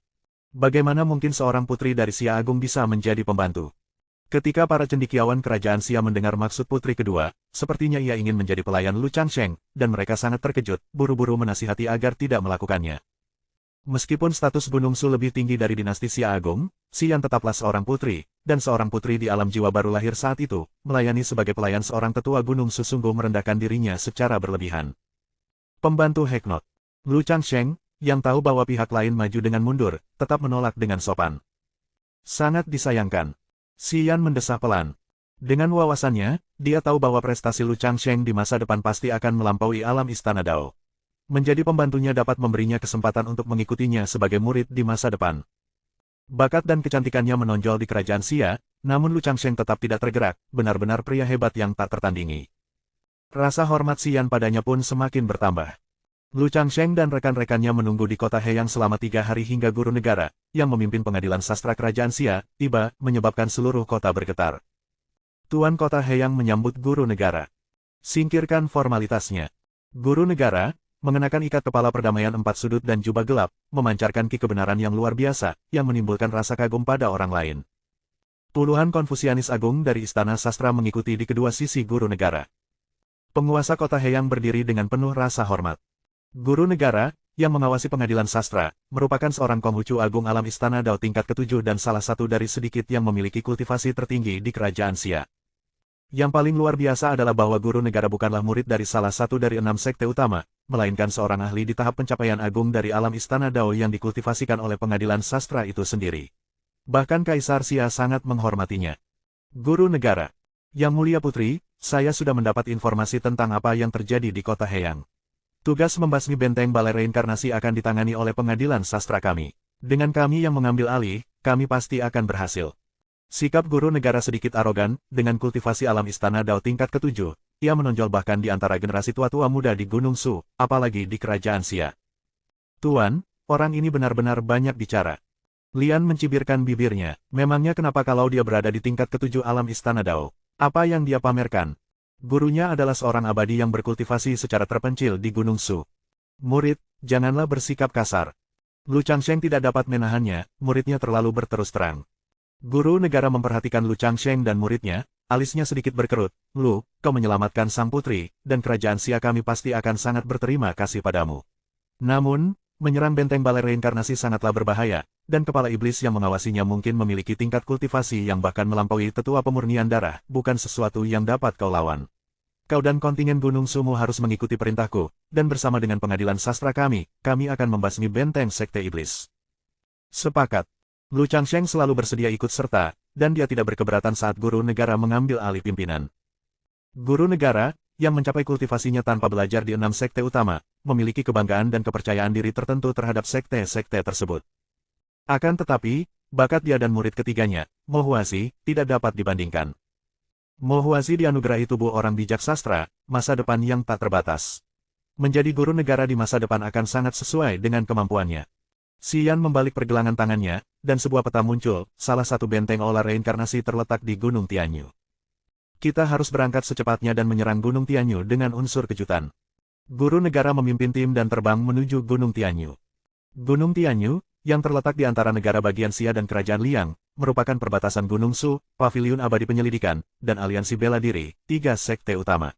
Bagaimana mungkin seorang putri dari Xia Agung bisa menjadi pembantu? Ketika para cendekiawan kerajaan Xia mendengar maksud putri kedua, sepertinya ia ingin menjadi pelayan Lu Changsheng, dan mereka sangat terkejut, buru-buru menasihati agar tidak melakukannya. Meskipun status Gunung Su lebih tinggi dari dinasti Xia Agung, Xian tetaplah seorang putri, dan seorang putri di alam jiwa baru lahir saat itu, melayani sebagai pelayan seorang tetua Gunung Su sungguh merendahkan dirinya secara berlebihan. Pembantu Heknot. Lu Changsheng, yang tahu bahwa pihak lain maju dengan mundur, tetap menolak dengan sopan. Sangat disayangkan. Xian mendesah pelan. Dengan wawasannya, dia tahu bahwa prestasi Lu Changsheng di masa depan pasti akan melampaui alam istana Dao. Menjadi pembantunya dapat memberinya kesempatan untuk mengikutinya sebagai murid di masa depan. Bakat dan kecantikannya menonjol di kerajaan Xia, namun Lu Changsheng tetap tidak tergerak, benar-benar pria hebat yang tak tertandingi. Rasa hormat Xian padanya pun semakin bertambah. Lu Changsheng dan rekan-rekannya menunggu di kota Heyang selama 3 hari hingga guru negara, yang memimpin pengadilan sastra kerajaan Xia, tiba, menyebabkan seluruh kota bergetar. Tuan kota Heyang menyambut guru negara. Singkirkan formalitasnya. Guru negara, mengenakan ikat kepala perdamaian 4 sudut dan jubah gelap, memancarkan ki kebenaran yang luar biasa, yang menimbulkan rasa kagum pada orang lain. Puluhan Konfusianis agung dari istana sastra mengikuti di kedua sisi guru negara. Penguasa kota Heyang berdiri dengan penuh rasa hormat. Guru negara, yang mengawasi pengadilan sastra, merupakan seorang Konghucu Agung Alam Istana Dao tingkat ke-7 dan salah satu dari sedikit yang memiliki kultivasi tertinggi di kerajaan Xia. Yang paling luar biasa adalah bahwa guru negara bukanlah murid dari salah satu dari 6 sekte utama, melainkan seorang ahli di tahap pencapaian agung dari alam Istana Dao yang dikultivasikan oleh pengadilan sastra itu sendiri. Bahkan Kaisar Xia sangat menghormatinya. Guru negara. Yang mulia putri, saya sudah mendapat informasi tentang apa yang terjadi di kota Heyang. Tugas membasmi benteng balai reinkarnasi akan ditangani oleh pengadilan sastra kami. Dengan kami yang mengambil alih, kami pasti akan berhasil. Sikap guru negara sedikit arogan, dengan kultivasi alam istana Dao tingkat ke-7, ia menonjol bahkan di antara generasi tua-tua muda di Gunung Su, apalagi di kerajaan Xia. Tuan, orang ini benar-benar banyak bicara. Lian mencibirkan bibirnya, memangnya kenapa kalau dia berada di tingkat ke-7 alam istana Dao? Apa yang dia pamerkan? Gurunya adalah seorang abadi yang berkultivasi secara terpencil di Gunung Su. Murid, janganlah bersikap kasar. Lu Changsheng tidak dapat menahannya, muridnya terlalu berterus terang. Guru negara memperhatikan Lu Changsheng dan muridnya, alisnya sedikit berkerut. Lu, kau menyelamatkan sang putri, dan kerajaan Xia kami pasti akan sangat berterima kasih padamu. Namun, menyerang benteng balai reinkarnasi sangatlah berbahaya, dan kepala iblis yang mengawasinya mungkin memiliki tingkat kultivasi yang bahkan melampaui tetua pemurnian darah, bukan sesuatu yang dapat kau lawan. Kau dan kontingen Gunung Sumu harus mengikuti perintahku, dan bersama dengan pengadilan sastra kami akan membasmi benteng Sekte Iblis. Sepakat. Lu Changsheng selalu bersedia ikut serta, dan dia tidak berkeberatan saat guru negara mengambil alih pimpinan. Guru negara, yang mencapai kultivasinya tanpa belajar di 6 sekte utama, memiliki kebanggaan dan kepercayaan diri tertentu terhadap sekte-sekte tersebut. Akan tetapi, bakat dia dan murid ketiganya, Mo Huazi, tidak dapat dibandingkan. Mo Huazi dianugerahi tubuh orang bijak sastra, masa depan yang tak terbatas. Menjadi guru negara di masa depan akan sangat sesuai dengan kemampuannya. Xian membalik pergelangan tangannya, dan sebuah peta muncul, salah satu benteng olah reinkarnasi terletak di Gunung Tianyu. Kita harus berangkat secepatnya dan menyerang Gunung Tianyu dengan unsur kejutan. Guru negara memimpin tim dan terbang menuju Gunung Tianyu. Gunung Tianyu, yang terletak di antara negara bagian Xia dan Kerajaan Liang, merupakan perbatasan Gunung Su, Paviliun Abadi Penyelidikan, dan Aliansi Bela Diri, 3 sekte utama.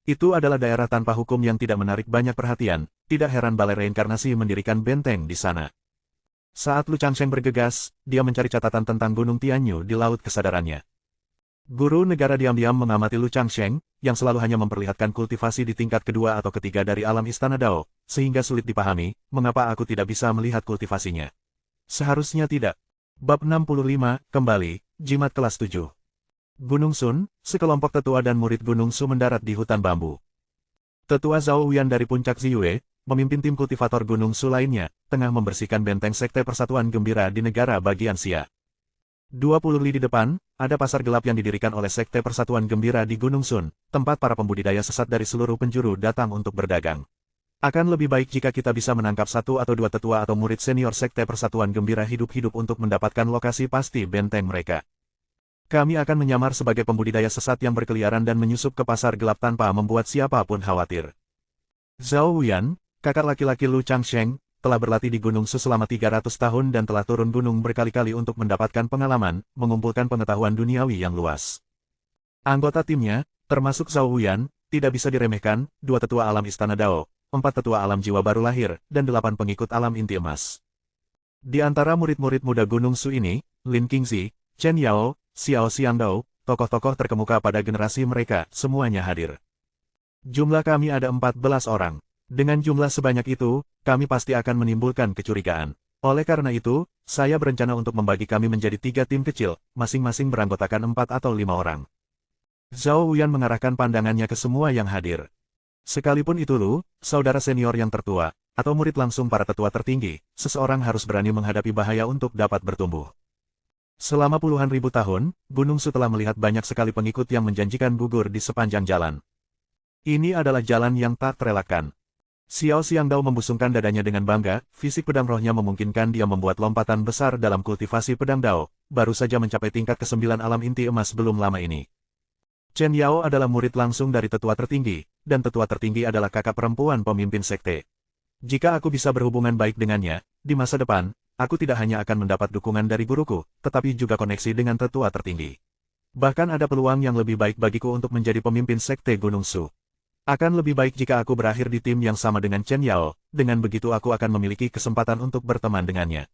Itu adalah daerah tanpa hukum yang tidak menarik banyak perhatian, tidak heran balai reinkarnasi mendirikan benteng di sana. Saat Lu Changsheng bergegas, dia mencari catatan tentang Gunung Tianyu di laut kesadarannya. Guru negara diam-diam mengamati Lu Changsheng, yang selalu hanya memperlihatkan kultivasi di tingkat kedua atau ketiga dari alam Istana Dao, sehingga sulit dipahami, mengapa aku tidak bisa melihat kultivasinya. Seharusnya tidak. Bab 65, kembali, Jimat kelas 7. Gunung Sun, sekelompok tetua dan murid Gunung Su mendarat di hutan bambu. Tetua Zhao Wuyan dari puncak Ziyue, memimpin tim kultivator Gunung Su lainnya, tengah membersihkan benteng Sekte Persatuan Gembira di negara bagian Xia. 20 li di depan, ada pasar gelap yang didirikan oleh Sekte Persatuan Gembira di Gunung Sun, tempat para pembudidaya sesat dari seluruh penjuru datang untuk berdagang. Akan lebih baik jika kita bisa menangkap 1 atau 2 tetua atau murid senior Sekte Persatuan Gembira hidup-hidup untuk mendapatkan lokasi pasti benteng mereka. Kami akan menyamar sebagai pembudidaya sesat yang berkeliaran dan menyusup ke pasar gelap tanpa membuat siapapun khawatir. Zhao Wuyan, kakak laki-laki Lu Changsheng, telah berlatih di Gunung Su selama 300 tahun dan telah turun gunung berkali-kali untuk mendapatkan pengalaman, mengumpulkan pengetahuan duniawi yang luas. Anggota timnya, termasuk Zhao Wuyan, tidak bisa diremehkan, 2 tetua alam Istana Dao, 4 tetua alam jiwa baru lahir, dan 8 pengikut alam inti emas. Di antara murid-murid muda Gunung Su ini, Lin Qingzi, Chen Yao, Xiao Xiangdao, tokoh-tokoh terkemuka pada generasi mereka, semuanya hadir. Jumlah kami ada 14 orang. Dengan jumlah sebanyak itu, kami pasti akan menimbulkan kecurigaan. Oleh karena itu, saya berencana untuk membagi kami menjadi 3 tim kecil, masing-masing beranggotakan 4 atau 5 orang. Zhao Wuyan mengarahkan pandangannya ke semua yang hadir. Sekalipun itu Lu, saudara senior yang tertua, atau murid langsung para tetua tertinggi, seseorang harus berani menghadapi bahaya untuk dapat bertumbuh. Selama puluhan ribu tahun, Gunung Su telah melihat banyak sekali pengikut yang menjanjikan gugur di sepanjang jalan. Ini adalah jalan yang tak terelakkan. Xiao Xiangdao membusungkan dadanya dengan bangga, fisik pedang rohnya memungkinkan dia membuat lompatan besar dalam kultivasi pedang Dao, baru saja mencapai tingkat ke-9 alam inti emas belum lama ini. Chen Yao adalah murid langsung dari tetua tertinggi, dan tetua tertinggi adalah kakak perempuan pemimpin sekte. Jika aku bisa berhubungan baik dengannya, di masa depan, aku tidak hanya akan mendapat dukungan dari guruku, tetapi juga koneksi dengan tetua tertinggi. Bahkan ada peluang yang lebih baik bagiku untuk menjadi pemimpin sekte Gunung Su. Akan lebih baik jika aku berakhir di tim yang sama dengan Chen Yao, dengan begitu aku akan memiliki kesempatan untuk berteman dengannya.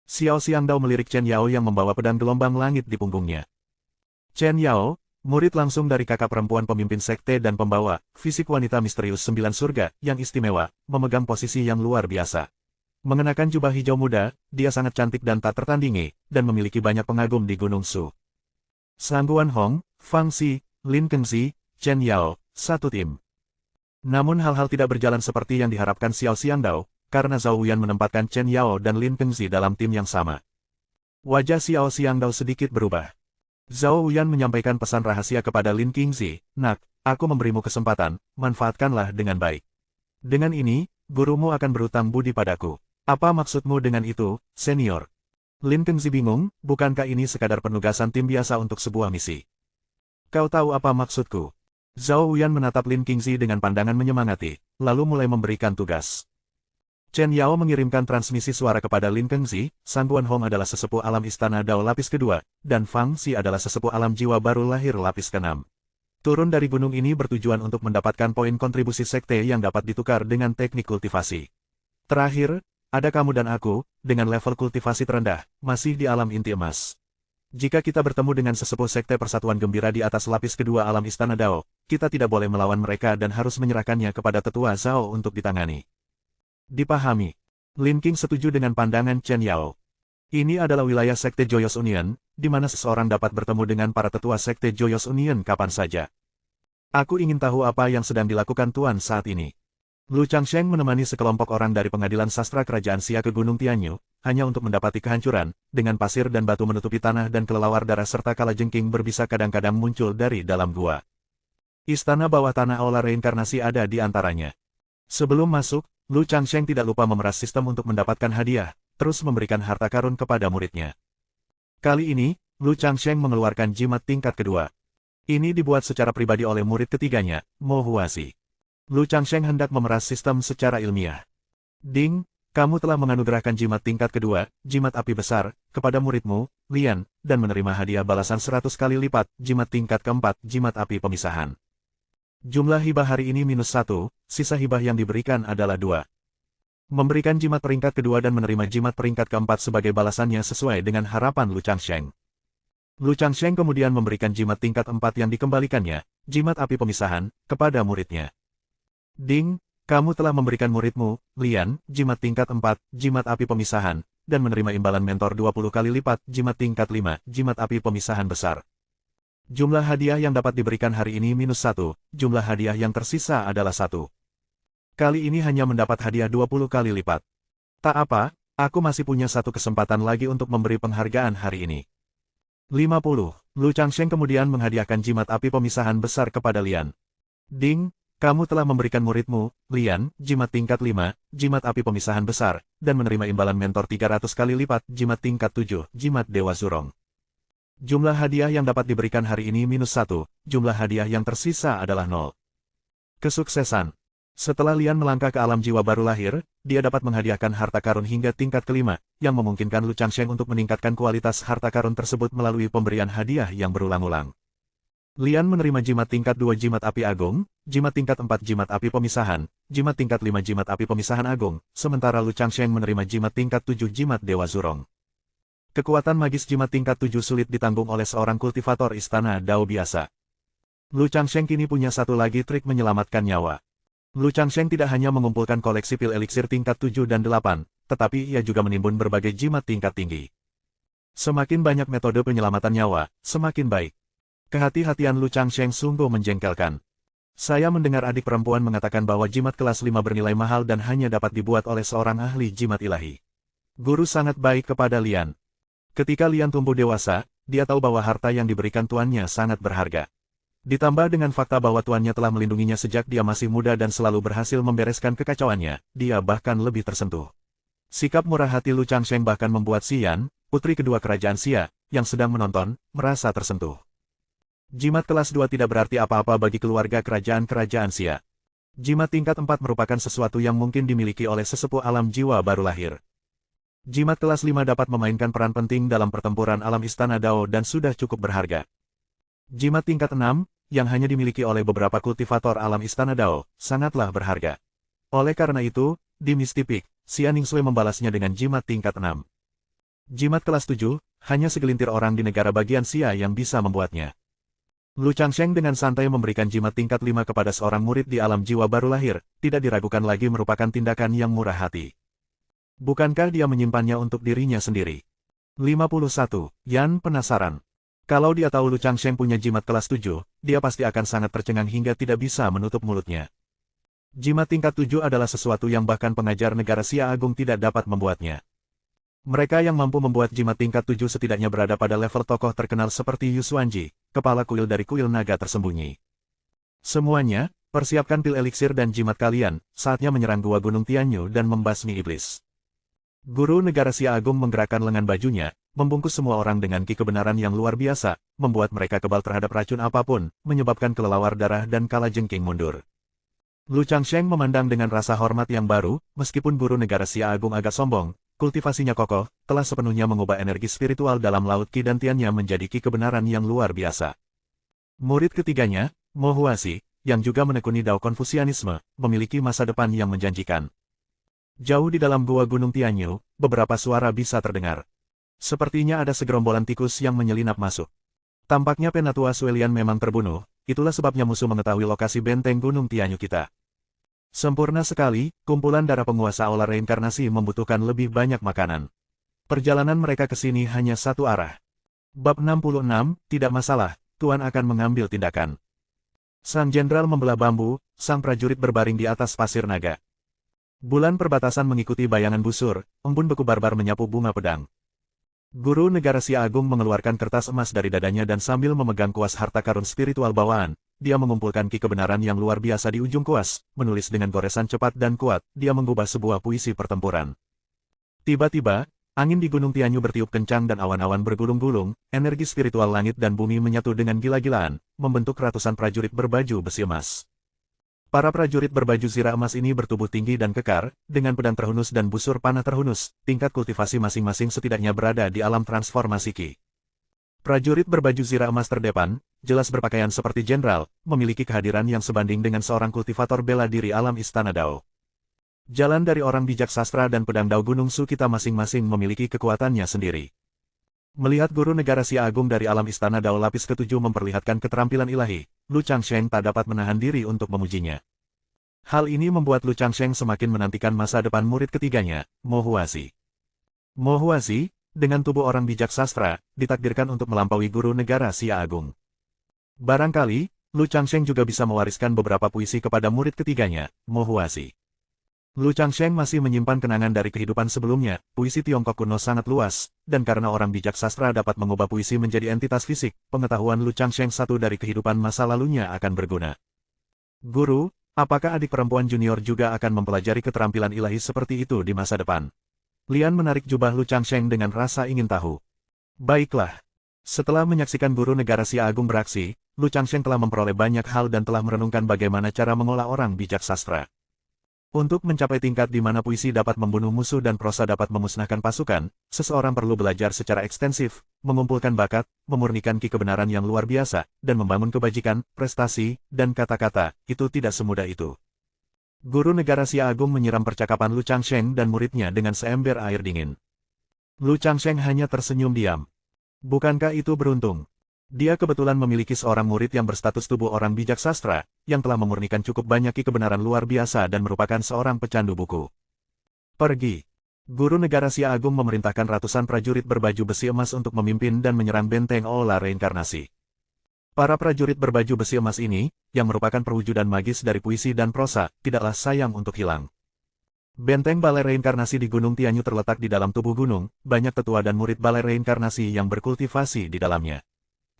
Xiao Xiangdao melirik Chen Yao yang membawa pedang gelombang langit di punggungnya. Chen Yao, murid langsung dari kakak perempuan pemimpin sekte dan pembawa, fisik wanita misterius 9 surga, yang istimewa, memegang posisi yang luar biasa. Mengenakan jubah hijau muda, dia sangat cantik dan tak tertandingi, dan memiliki banyak pengagum di Gunung Su. Sangguan Hong, Fang Xi, Lin Kengzi, Chen Yao, satu tim. Namun hal-hal tidak berjalan seperti yang diharapkan Xiao Xiangdao, karena Zhao Wuyan menempatkan Chen Yao dan Lin Kengzi dalam tim yang sama. Wajah Xiao Xiangdao sedikit berubah. Zhao Wuyan menyampaikan pesan rahasia kepada Lin Kengzi, "Nak, aku memberimu kesempatan, manfaatkanlah dengan baik. Dengan ini, gurumu akan berutang budi padaku." "Apa maksudmu dengan itu, senior?" Lin Kengzi bingung, bukankah ini sekadar penugasan tim biasa untuk sebuah misi? "Kau tahu apa maksudku?" Zhao Wuyan menatap Lin Kengzi dengan pandangan menyemangati, lalu mulai memberikan tugas. Chen Yao mengirimkan transmisi suara kepada Lin Kengzi, Sangguan Hong adalah sesepuh alam Istana Dao lapis kedua, dan Fang Xi adalah sesepuh alam jiwa baru lahir lapis ke-6. Turun dari gunung ini bertujuan untuk mendapatkan poin kontribusi sekte yang dapat ditukar dengan teknik kultivasi. Terakhir, ada kamu dan aku, dengan level kultivasi terendah, masih di alam inti emas. Jika kita bertemu dengan sesepuh Sekte Persatuan Gembira di atas lapis kedua alam Istana Dao, kita tidak boleh melawan mereka dan harus menyerahkannya kepada tetua Zhao untuk ditangani. Dipahami. Lin Qing setuju dengan pandangan Chen Yao. Ini adalah wilayah Sekte Joyous Union, di mana seseorang dapat bertemu dengan para tetua Sekte Joyous Union kapan saja. Aku ingin tahu apa yang sedang dilakukan Tuan saat ini. Lu Changsheng menemani sekelompok orang dari pengadilan sastra kerajaan Xia ke Gunung Tianyu, hanya untuk mendapati kehancuran, dengan pasir dan batu menutupi tanah dan kelelawar darah serta kalajengking berbisa kadang-kadang muncul dari dalam gua. Istana bawah tanah Aula Reinkarnasi ada di antaranya. Sebelum masuk, Lu Changsheng tidak lupa memeras sistem untuk mendapatkan hadiah, terus memberikan harta karun kepada muridnya. Kali ini, Lu Changsheng mengeluarkan jimat tingkat kedua. Ini dibuat secara pribadi oleh murid ketiganya, Mo Huasi. Lu Changsheng hendak memeras sistem secara ilmiah. Ding, kamu telah menganugerahkan jimat tingkat kedua, jimat api besar, kepada muridmu, Lian, dan menerima hadiah balasan 100 kali lipat, jimat tingkat keempat, jimat api pemisahan. Jumlah hibah hari ini -1, sisa hibah yang diberikan adalah 2. Memberikan jimat peringkat kedua dan menerima jimat peringkat keempat sebagai balasannya sesuai dengan harapan Lu Changsheng. Lu Changsheng kemudian memberikan jimat tingkat 4 yang dikembalikannya, jimat api pemisahan, kepada muridnya. Ding, kamu telah memberikan muridmu, Lian, jimat tingkat 4, jimat api pemisahan, dan menerima imbalan mentor 20 kali lipat, jimat tingkat 5, jimat api pemisahan besar. Jumlah hadiah yang dapat diberikan hari ini -1, jumlah hadiah yang tersisa adalah 1. Kali ini hanya mendapat hadiah 20 kali lipat. Tak apa, aku masih punya satu kesempatan lagi untuk memberi penghargaan hari ini. 50. Lu Changsheng kemudian menghadiahkan jimat api pemisahan besar kepada Lian. Ding, kamu telah memberikan muridmu, Lian, jimat tingkat 5, jimat api pemisahan besar, dan menerima imbalan mentor 300 kali lipat, jimat tingkat 7, jimat Dewa Zurong. Jumlah hadiah yang dapat diberikan hari ini -1, jumlah hadiah yang tersisa adalah 0. Kesuksesan. Setelah Lian melangkah ke alam jiwa baru lahir, dia dapat menghadiahkan harta karun hingga tingkat kelima, yang memungkinkan Lu Changsheng untuk meningkatkan kualitas harta karun tersebut melalui pemberian hadiah yang berulang-ulang. Lian menerima jimat tingkat 2 jimat api agung, jimat tingkat 4 jimat api pemisahan, jimat tingkat 5 jimat api pemisahan agung, sementara Lu Changsheng menerima jimat tingkat 7 jimat Dewa Zurong. Kekuatan magis jimat tingkat 7 sulit ditanggung oleh seorang kultivator istana Dao biasa. Lu Changsheng kini punya satu lagi trik menyelamatkan nyawa. Lu Changsheng tidak hanya mengumpulkan koleksi pil eliksir tingkat 7 dan 8, tetapi ia juga menimbun berbagai jimat tingkat tinggi. Semakin banyak metode penyelamatan nyawa, semakin baik. Kehati-hatian Lu Changsheng sungguh menjengkelkan. Saya mendengar adik perempuan mengatakan bahwa jimat kelas 5 bernilai mahal dan hanya dapat dibuat oleh seorang ahli jimat ilahi. Guru sangat baik kepada Lian. Ketika Lian tumbuh dewasa, dia tahu bahwa harta yang diberikan tuannya sangat berharga. Ditambah dengan fakta bahwa tuannya telah melindunginya sejak dia masih muda dan selalu berhasil membereskan kekacauannya, dia bahkan lebih tersentuh. Sikap murah hati Lu Changsheng bahkan membuat Xian, putri kedua kerajaan Xia, yang sedang menonton, merasa tersentuh. Jimat kelas 2 tidak berarti apa-apa bagi keluarga kerajaan-kerajaan Xia. Jimat tingkat 4 merupakan sesuatu yang mungkin dimiliki oleh sesepuh alam jiwa baru lahir. Jimat kelas 5 dapat memainkan peran penting dalam pertempuran alam istana Dao dan sudah cukup berharga. Jimat tingkat 6, yang hanya dimiliki oleh beberapa kultivator alam istana Dao, sangatlah berharga. Oleh karena itu, di Misty Peak, Xia Ningshui membalasnya dengan jimat tingkat 6. Jimat kelas 7, hanya segelintir orang di negara bagian Xia yang bisa membuatnya. Lu Changsheng dengan santai memberikan jimat tingkat 5 kepada seorang murid di alam jiwa baru lahir, tidak diragukan lagi merupakan tindakan yang murah hati. Bukankah dia menyimpannya untuk dirinya sendiri? 51. Yan penasaran. Kalau dia tahu Lu Changsheng punya jimat kelas 7, dia pasti akan sangat tercengang hingga tidak bisa menutup mulutnya. Jimat tingkat 7 adalah sesuatu yang bahkan pengajar negara Xia Agung tidak dapat membuatnya. Mereka yang mampu membuat jimat tingkat 7 setidaknya berada pada level tokoh terkenal seperti Yu Xuanji, kepala kuil dari kuil naga tersembunyi. Semuanya, persiapkan pil eliksir dan jimat kalian, saatnya menyerang gua Gunung Tianyu dan membasmi iblis. Guru negara Xia Agung menggerakkan lengan bajunya, membungkus semua orang dengan ki kebenaran yang luar biasa, membuat mereka kebal terhadap racun apapun, menyebabkan kelelawar darah dan kalajengking mundur. Lu Changsheng memandang dengan rasa hormat yang baru, meskipun guru negara Xia Agung agak sombong, kultivasinya kokoh, telah sepenuhnya mengubah energi spiritual dalam laut ki dan tiannya menjadi ki kebenaran yang luar biasa. Murid ketiganya, Mo Huasi, yang juga menekuni Dao Konfusianisme, memiliki masa depan yang menjanjikan. Jauh di dalam gua Gunung Tianyu, beberapa suara bisa terdengar. Sepertinya ada segerombolan tikus yang menyelinap masuk. Tampaknya Penatua Suelian memang terbunuh, itulah sebabnya musuh mengetahui lokasi benteng Gunung Tianyu kita. Sempurna sekali, kumpulan darah penguasa aula reinkarnasi membutuhkan lebih banyak makanan. Perjalanan mereka ke sini hanya satu arah. Bab 66, tidak masalah, Tuan akan mengambil tindakan. Sang Jenderal membelah bambu, sang prajurit berbaring di atas pasir naga. Bulan perbatasan mengikuti bayangan busur, embun beku barbar menyapu bunga pedang. Guru Negara Sia Agung mengeluarkan kertas emas dari dadanya dan sambil memegang kuas harta karun spiritual bawaan, dia mengumpulkan ki kebenaran yang luar biasa di ujung kuas, menulis dengan goresan cepat dan kuat, dia mengubah sebuah puisi pertempuran. Tiba-tiba, angin di Gunung Tianyu bertiup kencang dan awan-awan bergulung-gulung, energi spiritual langit dan bumi menyatu dengan gila-gilaan, membentuk ratusan prajurit berbaju besi emas. Para prajurit berbaju zirah emas ini bertubuh tinggi dan kekar, dengan pedang terhunus dan busur panah terhunus, tingkat kultivasi masing-masing setidaknya berada di alam transformasi ki. Prajurit berbaju zirah emas terdepan, jelas berpakaian seperti jenderal, memiliki kehadiran yang sebanding dengan seorang kultivator bela diri alam Istana Dao. Jalan dari orang bijak sastra dan pedang Dao Gunung Su kita masing-masing memiliki kekuatannya sendiri. Melihat Guru Negara Sia Agung dari alam Istana Dao lapis ketujuh memperlihatkan keterampilan ilahi, Lu Changsheng tak dapat menahan diri untuk memujinya. Hal ini membuat Lu Changsheng semakin menantikan masa depan murid ketiganya, Mo Huasi. Mo Huasi, dengan tubuh orang bijak sastra, ditakdirkan untuk melampaui Guru Negara Sia Agung. Barangkali, Lu Changsheng juga bisa mewariskan beberapa puisi kepada murid ketiganya, Mo Huasi. Lu Changsheng masih menyimpan kenangan dari kehidupan sebelumnya, puisi Tiongkok kuno sangat luas, dan karena orang bijak sastra dapat mengubah puisi menjadi entitas fisik, pengetahuan Lu Changsheng satu dari kehidupan masa lalunya akan berguna. Guru, apakah adik perempuan junior juga akan mempelajari keterampilan ilahi seperti itu di masa depan? Lian menarik jubah Lu Changsheng dengan rasa ingin tahu. Baiklah. Setelah menyaksikan Guru Negara Sia Agung beraksi, Lu Changsheng telah memperoleh banyak hal dan telah merenungkan bagaimana cara mengolah orang bijak sastra. Untuk mencapai tingkat di mana puisi dapat membunuh musuh dan prosa dapat memusnahkan pasukan, seseorang perlu belajar secara ekstensif, mengumpulkan bakat, memurnikan ki kebenaran yang luar biasa, dan membangun kebajikan, prestasi, dan kata-kata, itu tidak semudah itu. Guru Negara Sia Agung menyiram percakapan Lu Changsheng dan muridnya dengan seember air dingin. Lu Changsheng hanya tersenyum diam. Bukankah itu beruntung? Dia kebetulan memiliki seorang murid yang berstatus tubuh orang bijak sastra, yang telah memurnikan cukup banyak ki kebenaran luar biasa dan merupakan seorang pecandu buku. Pergi. Guru Negara Sia Agung memerintahkan ratusan prajurit berbaju besi emas untuk memimpin dan menyerang benteng Aula Reinkarnasi. Para prajurit berbaju besi emas ini, yang merupakan perwujudan magis dari puisi dan prosa, tidaklah sayang untuk hilang. Benteng Balai Reinkarnasi di Gunung Tianyu terletak di dalam tubuh gunung, banyak tetua dan murid Balai Reinkarnasi yang berkultivasi di dalamnya.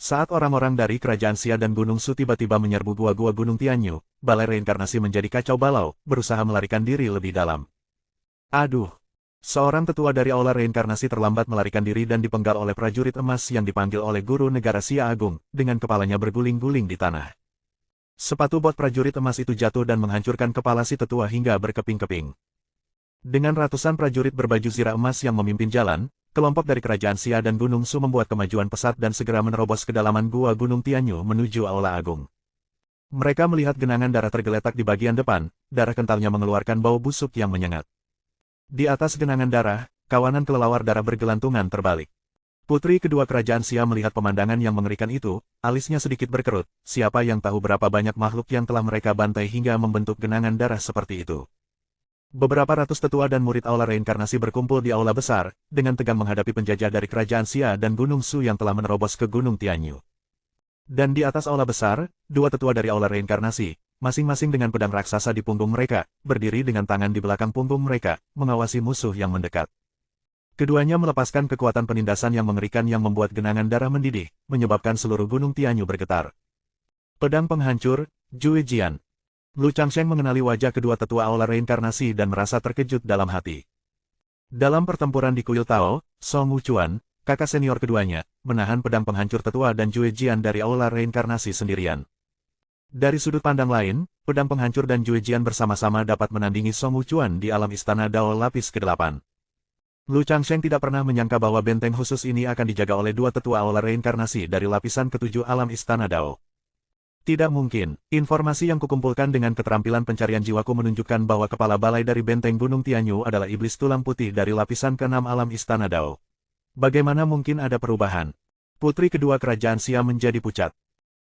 Saat orang-orang dari Kerajaan Sia dan Gunung Su tiba-tiba menyerbu gua-gua Gunung Tianyu, Balai Reinkarnasi menjadi kacau balau, berusaha melarikan diri lebih dalam. Aduh! Seorang tetua dari Aula Reinkarnasi terlambat melarikan diri dan dipenggal oleh prajurit emas yang dipanggil oleh Guru Negara Sia Agung, dengan kepalanya berguling-guling di tanah. Sepatu bot prajurit emas itu jatuh dan menghancurkan kepala si tetua hingga berkeping-keping. Dengan ratusan prajurit berbaju zirah emas yang memimpin jalan, kelompok dari Kerajaan Sia dan Gunung Su membuat kemajuan pesat dan segera menerobos ke dalaman gua Gunung Tianyu menuju Aula Agung. Mereka melihat genangan darah tergeletak di bagian depan, darah kentalnya mengeluarkan bau busuk yang menyengat. Di atas genangan darah, kawanan kelelawar darah bergelantungan terbalik. Putri kedua Kerajaan Sia melihat pemandangan yang mengerikan itu, alisnya sedikit berkerut, siapa yang tahu berapa banyak makhluk yang telah mereka bantai hingga membentuk genangan darah seperti itu. Beberapa ratus tetua dan murid Aula Reinkarnasi berkumpul di aula besar, dengan tegang menghadapi penjajah dari Kerajaan Sia dan Gunung Su yang telah menerobos ke Gunung Tianyu. Dan di atas aula besar, dua tetua dari Aula Reinkarnasi, masing-masing dengan pedang raksasa di punggung mereka, berdiri dengan tangan di belakang punggung mereka, mengawasi musuh yang mendekat. Keduanya melepaskan kekuatan penindasan yang mengerikan yang membuat genangan darah mendidih, menyebabkan seluruh Gunung Tianyu bergetar. Pedang penghancur, Jue Jian. Lu Changsheng mengenali wajah kedua tetua Aula Reinkarnasi dan merasa terkejut dalam hati. Dalam pertempuran di Kuil Tao, Song Wuchuan, kakak senior keduanya, menahan pedang penghancur tetua dan Jue Jian dari Aula Reinkarnasi sendirian. Dari sudut pandang lain, pedang penghancur dan Jue Jian bersama-sama dapat menandingi Song Wuchuan di alam Istana Dao lapis ke-8. Lu Changsheng tidak pernah menyangka bahwa benteng khusus ini akan dijaga oleh dua tetua Aula Reinkarnasi dari lapisan ke-7 alam Istana Dao. Tidak mungkin. Informasi yang kukumpulkan dengan keterampilan pencarian jiwaku menunjukkan bahwa kepala balai dari benteng Gunung Tianyu adalah iblis tulang putih dari lapisan ke-6 alam Istana Dao. Bagaimana mungkin ada perubahan? Putri kedua Kerajaan Xia menjadi pucat.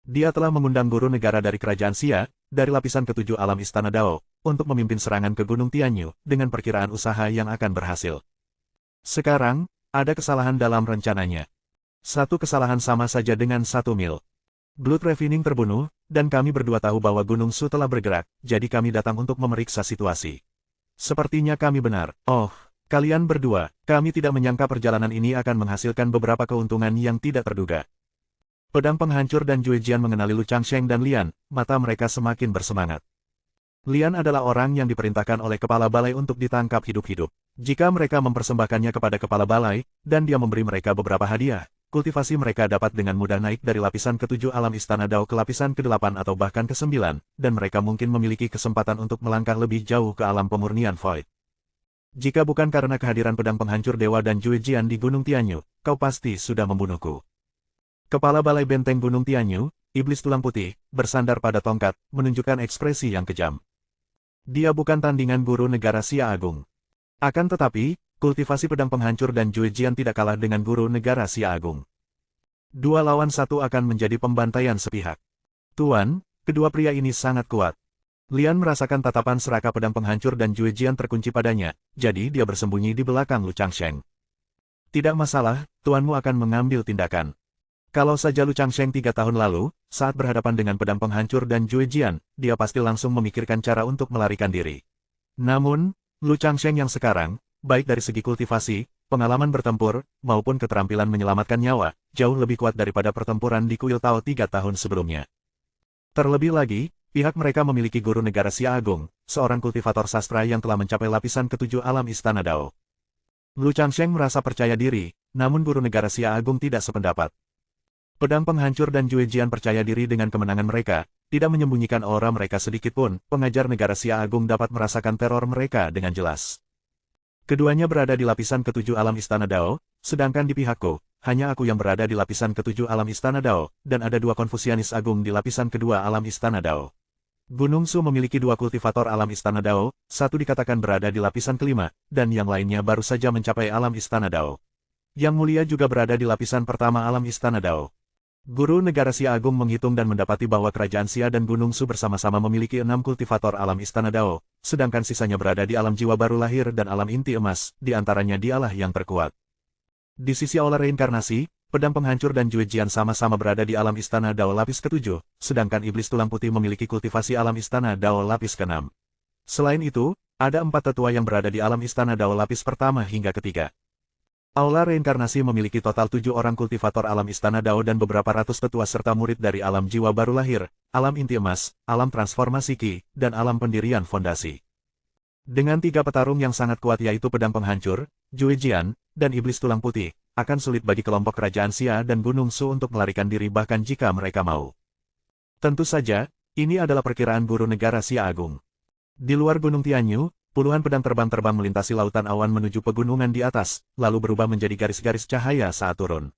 Dia telah mengundang guru negara dari Kerajaan Xia, dari lapisan ke-7 alam Istana Dao, untuk memimpin serangan ke Gunung Tianyu, dengan perkiraan usaha yang akan berhasil. Sekarang, ada kesalahan dalam rencananya. Satu kesalahan sama saja dengan 1 mil. Blood Ravening terbunuh, dan kami berdua tahu bahwa Gunung Su telah bergerak, jadi kami datang untuk memeriksa situasi. Sepertinya kami benar. Oh, kalian berdua, kami tidak menyangka perjalanan ini akan menghasilkan beberapa keuntungan yang tidak terduga. Pedang penghancur dan Jue Jian mengenali Lu Changsheng dan Lian, mata mereka semakin bersemangat. Lian adalah orang yang diperintahkan oleh kepala balai untuk ditangkap hidup-hidup. Jika mereka mempersembahkannya kepada kepala balai, dan dia memberi mereka beberapa hadiah, kultivasi mereka dapat dengan mudah naik dari lapisan ke-7 alam Istana Dao ke lapisan ke-8 atau bahkan ke-9, dan mereka mungkin memiliki kesempatan untuk melangkah lebih jauh ke alam pemurnian Void. Jika bukan karena kehadiran pedang penghancur dewa dan Jue Jian di Gunung Tianyu, kau pasti sudah membunuhku. Kepala balai benteng Gunung Tianyu, iblis tulang putih, bersandar pada tongkat, menunjukkan ekspresi yang kejam. Dia bukan tandingan guru negara Xia Agung. Akan tetapi, kultivasi pedang penghancur dan Jue Jian tidak kalah dengan guru negara Xia Agung. 2 lawan 1 akan menjadi pembantaian sepihak. Tuan, kedua pria ini sangat kuat. Lian merasakan tatapan serakah pedang penghancur dan Jue Jian terkunci padanya, jadi dia bersembunyi di belakang Lu Changsheng. Tidak masalah, tuanmu akan mengambil tindakan. Kalau saja Lu Changsheng 3 tahun lalu, saat berhadapan dengan pedang penghancur dan Jue Jian, dia pasti langsung memikirkan cara untuk melarikan diri. Namun, Lu Changsheng yang sekarang, baik dari segi kultivasi, pengalaman bertempur, maupun keterampilan menyelamatkan nyawa, jauh lebih kuat daripada pertempuran di Kuil Tao 3 tahun sebelumnya. Terlebih lagi, pihak mereka memiliki guru negara Xia Agung, seorang kultivator sastra yang telah mencapai lapisan ke-7 alam Istana Dao. Lu Changsheng merasa percaya diri, namun guru negara Xia Agung tidak sependapat. Pedang penghancur dan Jue Jian percaya diri dengan kemenangan mereka, tidak menyembunyikan aura mereka sedikitpun, pengajar negara Xia Agung dapat merasakan teror mereka dengan jelas. Keduanya berada di lapisan ke-7 alam Istana Dao, sedangkan di pihakku, hanya aku yang berada di lapisan ke-7 alam Istana Dao, dan ada 2 Konfusianis Agung di lapisan kedua alam Istana Dao. Gunung Su memiliki 2 kultivator alam Istana Dao, satu dikatakan berada di lapisan ke-5, dan yang lainnya baru saja mencapai alam Istana Dao. Yang mulia juga berada di lapisan pertama alam Istana Dao. Guru negara Xia Agung menghitung dan mendapati bahwa Kerajaan Xia dan Gunung Su bersama-sama memiliki 6 kultivator alam Istana Dao, sedangkan sisanya berada di alam jiwa baru lahir dan alam inti emas, di antaranya dialah yang terkuat. Di sisi aula reinkarnasi, pedang penghancur dan Jue Jian sama-sama berada di alam Istana Dao lapis ke-7, sedangkan iblis tulang putih memiliki kultivasi alam Istana Dao lapis ke-6. Selain itu, ada 4 tetua yang berada di alam Istana Dao lapis pertama hingga ketiga. Aula reinkarnasi memiliki total 7 orang kultivator alam Istana Dao dan beberapa ratus tetua serta murid dari alam jiwa baru lahir, alam inti emas, alam transformasi Qi, dan alam pendirian fondasi. Dengan 3 petarung yang sangat kuat yaitu pedang penghancur, Jue Jian, dan iblis tulang putih, akan sulit bagi kelompok Kerajaan Xia dan Gunung Su untuk melarikan diri bahkan jika mereka mau. Tentu saja, ini adalah perkiraan guru negara Xia Agung. Di luar Gunung Tianyu, puluhan pedang terbang melintasi lautan awan menuju pegunungan di atas, lalu berubah menjadi garis-garis cahaya saat turun.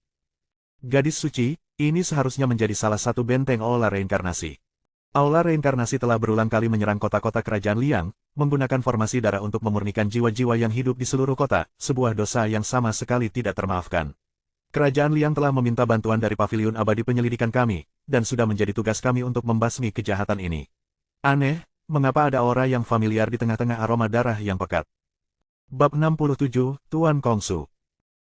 Gadis suci, ini seharusnya menjadi salah satu benteng aula reinkarnasi. Aula reinkarnasi telah berulang kali menyerang kota-kota Kerajaan Liang, menggunakan formasi darah untuk memurnikan jiwa-jiwa yang hidup di seluruh kota, sebuah dosa yang sama sekali tidak termaafkan. Kerajaan Liang telah meminta bantuan dari Paviliun Abadi Penyelidikan kami, dan sudah menjadi tugas kami untuk membasmi kejahatan ini. Aneh, mengapa ada aura yang familiar di tengah-tengah aroma darah yang pekat? Bab 67, Tuan Kongsu.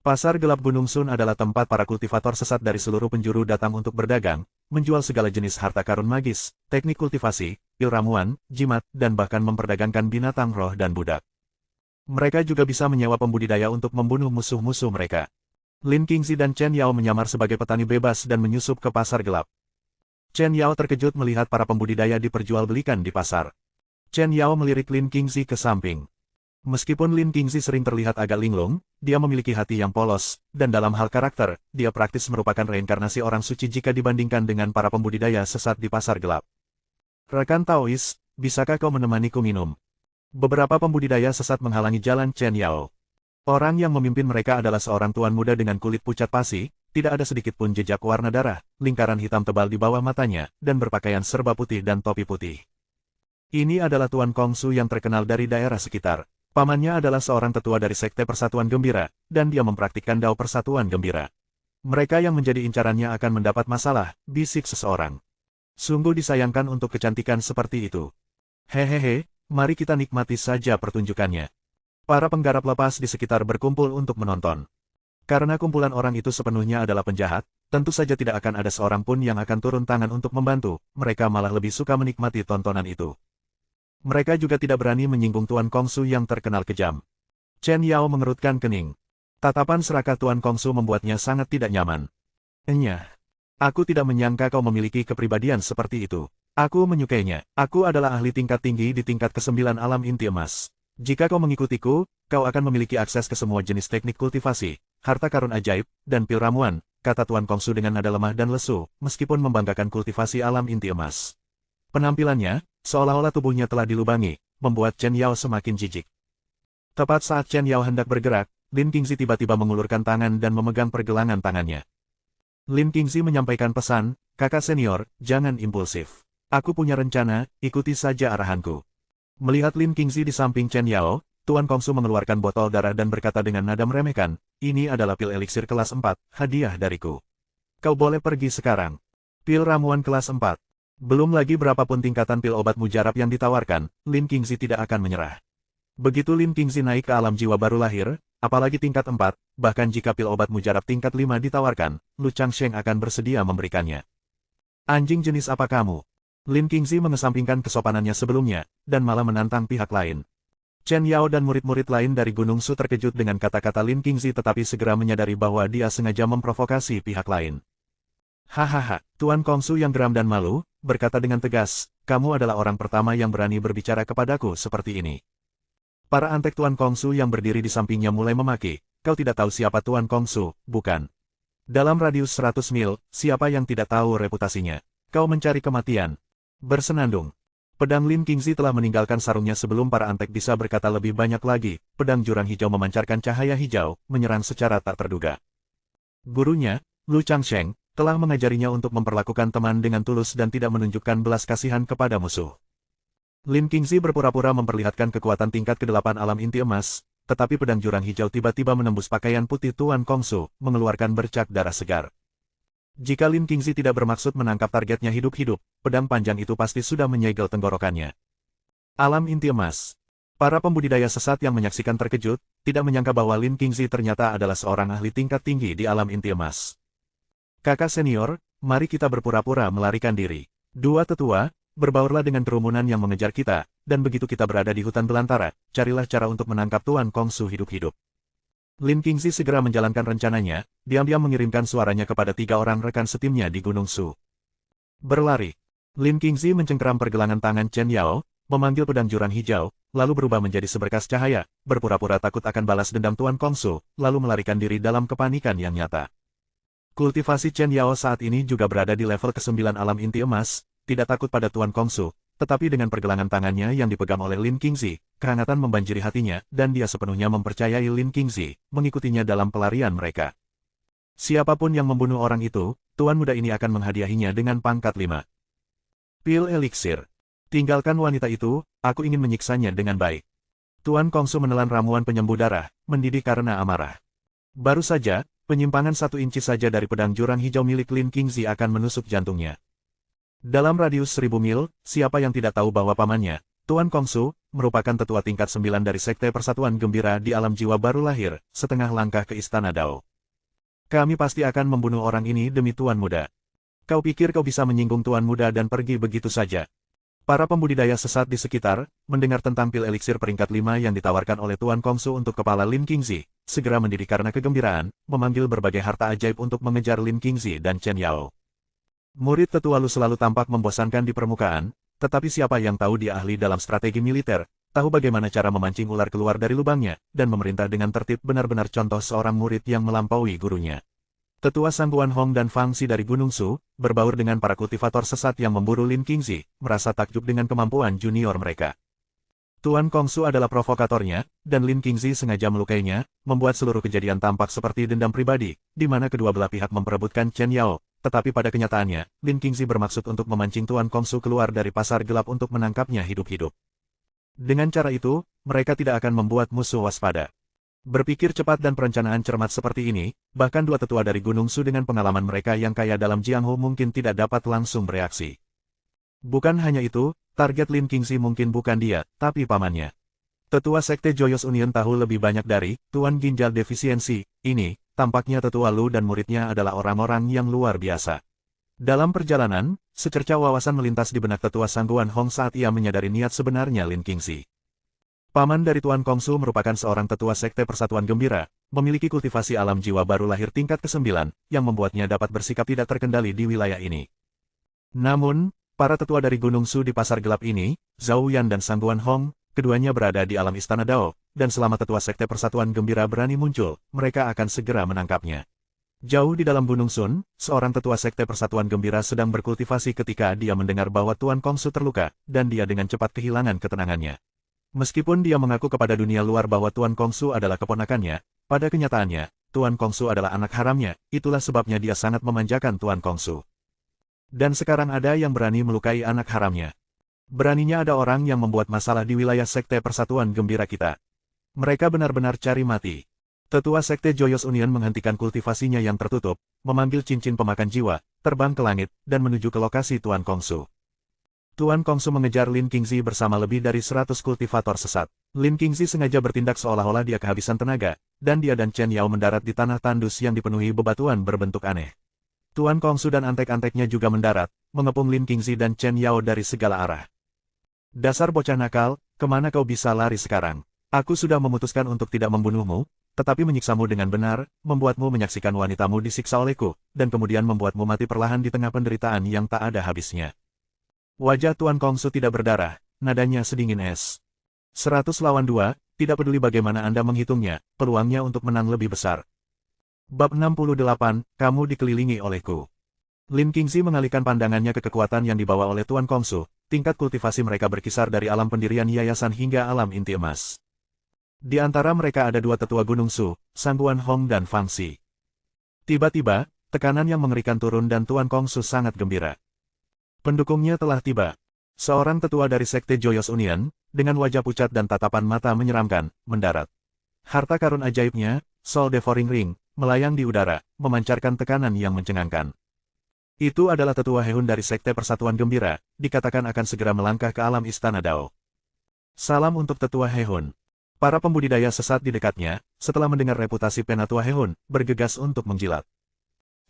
Pasar gelap Gunung Sun adalah tempat para kultivator sesat dari seluruh penjuru datang untuk berdagang, menjual segala jenis harta karun magis, teknik kultivasi, pil ramuan, jimat, dan bahkan memperdagangkan binatang roh dan budak. Mereka juga bisa menyewa pembudidaya untuk membunuh musuh-musuh mereka. Lin Qingzi dan Chen Yao menyamar sebagai petani bebas dan menyusup ke pasar gelap. Chen Yao terkejut melihat para pembudidaya diperjualbelikan di pasar. Chen Yao melirik Lin Qingzi ke samping. Meskipun Lin Qingzi sering terlihat agak linglung, dia memiliki hati yang polos, dan dalam hal karakter, dia praktis merupakan reinkarnasi orang suci jika dibandingkan dengan para pembudidaya sesat di pasar gelap. Rekan Taois, bisakah kau menemaniku minum? Beberapa pembudidaya sesat menghalangi jalan Chen Yao. Orang yang memimpin mereka adalah seorang tuan muda dengan kulit pucat pasi, tidak ada sedikit pun jejak warna darah, lingkaran hitam tebal di bawah matanya, dan berpakaian serba putih dan topi putih. Ini adalah Tuan Kongsu yang terkenal dari daerah sekitar. Pamannya adalah seorang tetua dari Sekte Persatuan Gembira, dan dia mempraktikkan Dao Persatuan Gembira. Mereka yang menjadi incarannya akan mendapat masalah, bisik seseorang. Sungguh disayangkan untuk kecantikan seperti itu. Hehehe, mari kita nikmati saja pertunjukannya. Para penggarap lepas di sekitar berkumpul untuk menonton. Karena kumpulan orang itu sepenuhnya adalah penjahat, tentu saja tidak akan ada seorang pun yang akan turun tangan untuk membantu, mereka malah lebih suka menikmati tontonan itu. Mereka juga tidak berani menyinggung Tuan Kongsu yang terkenal kejam. Chen Yao mengerutkan kening. Tatapan serakah Tuan Kongsu membuatnya sangat tidak nyaman. Enyah. Aku tidak menyangka kau memiliki kepribadian seperti itu. Aku menyukainya. Aku adalah ahli tingkat tinggi di tingkat ke-9 alam inti emas. Jika kau mengikutiku, kau akan memiliki akses ke semua jenis teknik kultivasi, harta karun ajaib, dan pil ramuan, kata Tuan Kongsu dengan nada lemah dan lesu, meskipun membanggakan kultivasi alam inti emas. Penampilannya, seolah-olah tubuhnya telah dilubangi, membuat Chen Yao semakin jijik. Tepat saat Chen Yao hendak bergerak, Lin Qingzi tiba-tiba mengulurkan tangan dan memegang pergelangan tangannya. Lin Qingzi menyampaikan pesan, kakak senior, jangan impulsif. Aku punya rencana, ikuti saja arahanku. Melihat Lin Qingzi di samping Chen Yao, Tuan Kongsu mengeluarkan botol darah dan berkata dengan nada meremehkan, ini adalah pil eliksir kelas 4, hadiah dariku. Kau boleh pergi sekarang. Pil ramuan kelas 4. Belum lagi berapapun tingkatan pil obat mujarab yang ditawarkan, Lin Qingzi tidak akan menyerah. Begitu Lin Qingzi naik ke alam jiwa baru lahir, apalagi tingkat 4, bahkan jika pil obat mujarab tingkat 5 ditawarkan, Lu Changsheng akan bersedia memberikannya. Anjing jenis apa kamu? Lin Qingzi mengesampingkan kesopanannya sebelumnya, dan malah menantang pihak lain. Chen Yao dan murid-murid lain dari Gunung Su terkejut dengan kata-kata Lin Qingzi tetapi segera menyadari bahwa dia sengaja memprovokasi pihak lain. Hahaha, Tuan Kongsu yang geram dan malu, berkata dengan tegas, kamu adalah orang pertama yang berani berbicara kepadaku seperti ini. Para antek Tuan Kongsu yang berdiri di sampingnya mulai memaki, kau tidak tahu siapa Tuan Kongsu, bukan? Dalam radius 100 mil, siapa yang tidak tahu reputasinya? Kau mencari kematian. Bersenandung. Pedang Lin Qingzi telah meninggalkan sarungnya sebelum para antek bisa berkata lebih banyak lagi, pedang jurang hijau memancarkan cahaya hijau, menyerang secara tak terduga. Gurunya, Lu Changsheng, telah mengajarinya untuk memperlakukan teman dengan tulus dan tidak menunjukkan belas kasihan kepada musuh. Lin Qingzi berpura-pura memperlihatkan kekuatan tingkat ke-8 alam inti emas, tetapi pedang jurang hijau tiba-tiba menembus pakaian putih Tuan Kongsu, mengeluarkan bercak darah segar. Jika Lin Qingzi tidak bermaksud menangkap targetnya hidup-hidup, pedang panjang itu pasti sudah menyegel tenggorokannya. Alam inti emas. Para pembudidaya sesat yang menyaksikan terkejut, tidak menyangka bahwa Lin Qingzi ternyata adalah seorang ahli tingkat tinggi di alam inti emas. Kakak senior, mari kita berpura-pura melarikan diri. Dua tetua, berbaurlah dengan kerumunan yang mengejar kita, dan begitu kita berada di hutan belantara, carilah cara untuk menangkap Tuan Kongsu hidup-hidup. Lin Qingzi segera menjalankan rencananya, diam-diam mengirimkan suaranya kepada 3 orang rekan setimnya di Gunung Su. Berlari. Lin Qingzi mencengkeram pergelangan tangan Chen Yao, memanggil pedang jurang hijau, lalu berubah menjadi seberkas cahaya, berpura-pura takut akan balas dendam Tuan Kongsu, lalu melarikan diri dalam kepanikan yang nyata. Kultivasi Chen Yao saat ini juga berada di level ke-9 alam inti emas, tidak takut pada Tuan Kongsu, tetapi dengan pergelangan tangannya yang dipegang oleh Lin Qingzi, kehangatan membanjiri hatinya, dan dia sepenuhnya mempercayai Lin Qingzi, mengikutinya dalam pelarian mereka. Siapapun yang membunuh orang itu, Tuan muda ini akan menghadiahinya dengan pangkat 5. Pil eliksir. Tinggalkan wanita itu, aku ingin menyiksanya dengan baik. Tuan Kongsu menelan ramuan penyembuh darah, mendidih karena amarah. Baru saja, penyimpangan 1 inci saja dari pedang jurang hijau milik Lin Qingzi akan menusuk jantungnya. Dalam radius 1000 mil, siapa yang tidak tahu bahwa pamannya, Tuan Kongsu, merupakan tetua tingkat 9 dari Sekte Persatuan Gembira di alam jiwa baru lahir, setengah langkah ke Istana Dao. Kami pasti akan membunuh orang ini demi Tuan muda. Kau pikir kau bisa menyinggung Tuan muda dan pergi begitu saja? Para pembudidaya sesat di sekitar, mendengar tentang pil eliksir peringkat 5 yang ditawarkan oleh Tuan Kongsu untuk kepala Lin Qingzi, segera mendidih karena kegembiraan, memanggil berbagai harta ajaib untuk mengejar Lin Qingzi dan Chen Yao. Murid tetua Lu selalu tampak membosankan di permukaan, tetapi siapa yang tahu dia ahli dalam strategi militer, tahu bagaimana cara memancing ular keluar dari lubangnya, dan memerintah dengan tertib benar-benar contoh seorang murid yang melampaui gurunya. Tetua Sangguan Hong dan Fang Xi dari Gunung Su, berbaur dengan para kultivator sesat yang memburu Lin Qingzi, merasa takjub dengan kemampuan junior mereka. Tuan Kongsu adalah provokatornya, dan Lin Qingzi sengaja melukainya, membuat seluruh kejadian tampak seperti dendam pribadi, di mana kedua belah pihak memperebutkan Chen Yao. Tetapi pada kenyataannya, Lin Qingzi bermaksud untuk memancing Tuan Kongsu keluar dari pasar gelap untuk menangkapnya hidup-hidup. Dengan cara itu, mereka tidak akan membuat musuh waspada. Berpikir cepat dan perencanaan cermat seperti ini, bahkan dua tetua dari Gunung Su dengan pengalaman mereka yang kaya dalam Jianghu mungkin tidak dapat langsung bereaksi. Bukan hanya itu, target Lin Qingzi mungkin bukan dia, tapi pamannya. Tetua Sekte Joyous Union tahu lebih banyak dari Tuan Ginjal Defisiensi ini, tampaknya tetua Lu dan muridnya adalah orang-orang yang luar biasa. Dalam perjalanan, secerca wawasan melintas di benak tetua Sangguan Hong saat ia menyadari niat sebenarnya Lin Qingzi. Paman dari Tuan Kongsu merupakan seorang tetua Sekte Persatuan Gembira, memiliki kultivasi alam jiwa baru lahir tingkat ke-9, yang membuatnya dapat bersikap tidak terkendali di wilayah ini. Namun, para tetua dari Gunung Su di pasar gelap ini, Zhao Yan dan Sangguan Hong, keduanya berada di alam Istana Dao, dan selama tetua Sekte Persatuan Gembira berani muncul, mereka akan segera menangkapnya. Jauh di dalam Gunung Sun, seorang tetua Sekte Persatuan Gembira sedang berkultivasi ketika dia mendengar bahwa Tuan Kongsu terluka, dan dia dengan cepat kehilangan ketenangannya. Meskipun dia mengaku kepada dunia luar bahwa Tuan Kongsu adalah keponakannya, pada kenyataannya, Tuan Kongsu adalah anak haramnya, itulah sebabnya dia sangat memanjakan Tuan Kongsu. Dan sekarang ada yang berani melukai anak haramnya. Beraninya ada orang yang membuat masalah di wilayah Sekte Persatuan Gembira kita. Mereka benar-benar cari mati. Tetua Sekte Joyous Union menghentikan kultivasinya yang tertutup, memanggil cincin pemakan jiwa, terbang ke langit, dan menuju ke lokasi Tuan Kongsu. Tuan Kongsu mengejar Lin Qingzi bersama lebih dari 100 kultivator sesat. Lin Qingzi sengaja bertindak seolah-olah dia kehabisan tenaga, dan dia dan Chen Yao mendarat di tanah tandus yang dipenuhi bebatuan berbentuk aneh. Tuan Kongsu dan antek-anteknya juga mendarat, mengepung Lin Qingzi dan Chen Yao dari segala arah. Dasar bocah nakal, kemana kau bisa lari sekarang? Aku sudah memutuskan untuk tidak membunuhmu, tetapi menyiksamu dengan benar, membuatmu menyaksikan wanitamu disiksa olehku, dan kemudian membuatmu mati perlahan di tengah penderitaan yang tak ada habisnya. Wajah Tuan Kongsu tidak berdarah, nadanya sedingin es. 100 lawan 2, tidak peduli bagaimana Anda menghitungnya, peluangnya untuk menang lebih besar. Bab 68, kamu dikelilingi olehku. Lin Qingzi mengalihkan pandangannya ke kekuatan yang dibawa oleh Tuan Kongsu, tingkat kultivasi mereka berkisar dari alam pendirian yayasan hingga alam inti emas. Di antara mereka ada dua tetua Gunung Su, Sangguan Hong dan Fang Xi. Tiba-tiba, tekanan yang mengerikan turun dan Tuan Kongsu sangat gembira. Pendukungnya telah tiba. Seorang tetua dari Sekte Joyous Union, dengan wajah pucat dan tatapan mata menyeramkan, mendarat. Harta karun ajaibnya, Soul Devouring Ring, melayang di udara, memancarkan tekanan yang mencengangkan. Itu adalah tetua Hehun dari Sekte Persatuan Gembira, dikatakan akan segera melangkah ke alam Istana Dao. Salam untuk tetua Hehun. Para pembudidaya sesat di dekatnya, setelah mendengar reputasi penatua Hehun, bergegas untuk menjilat.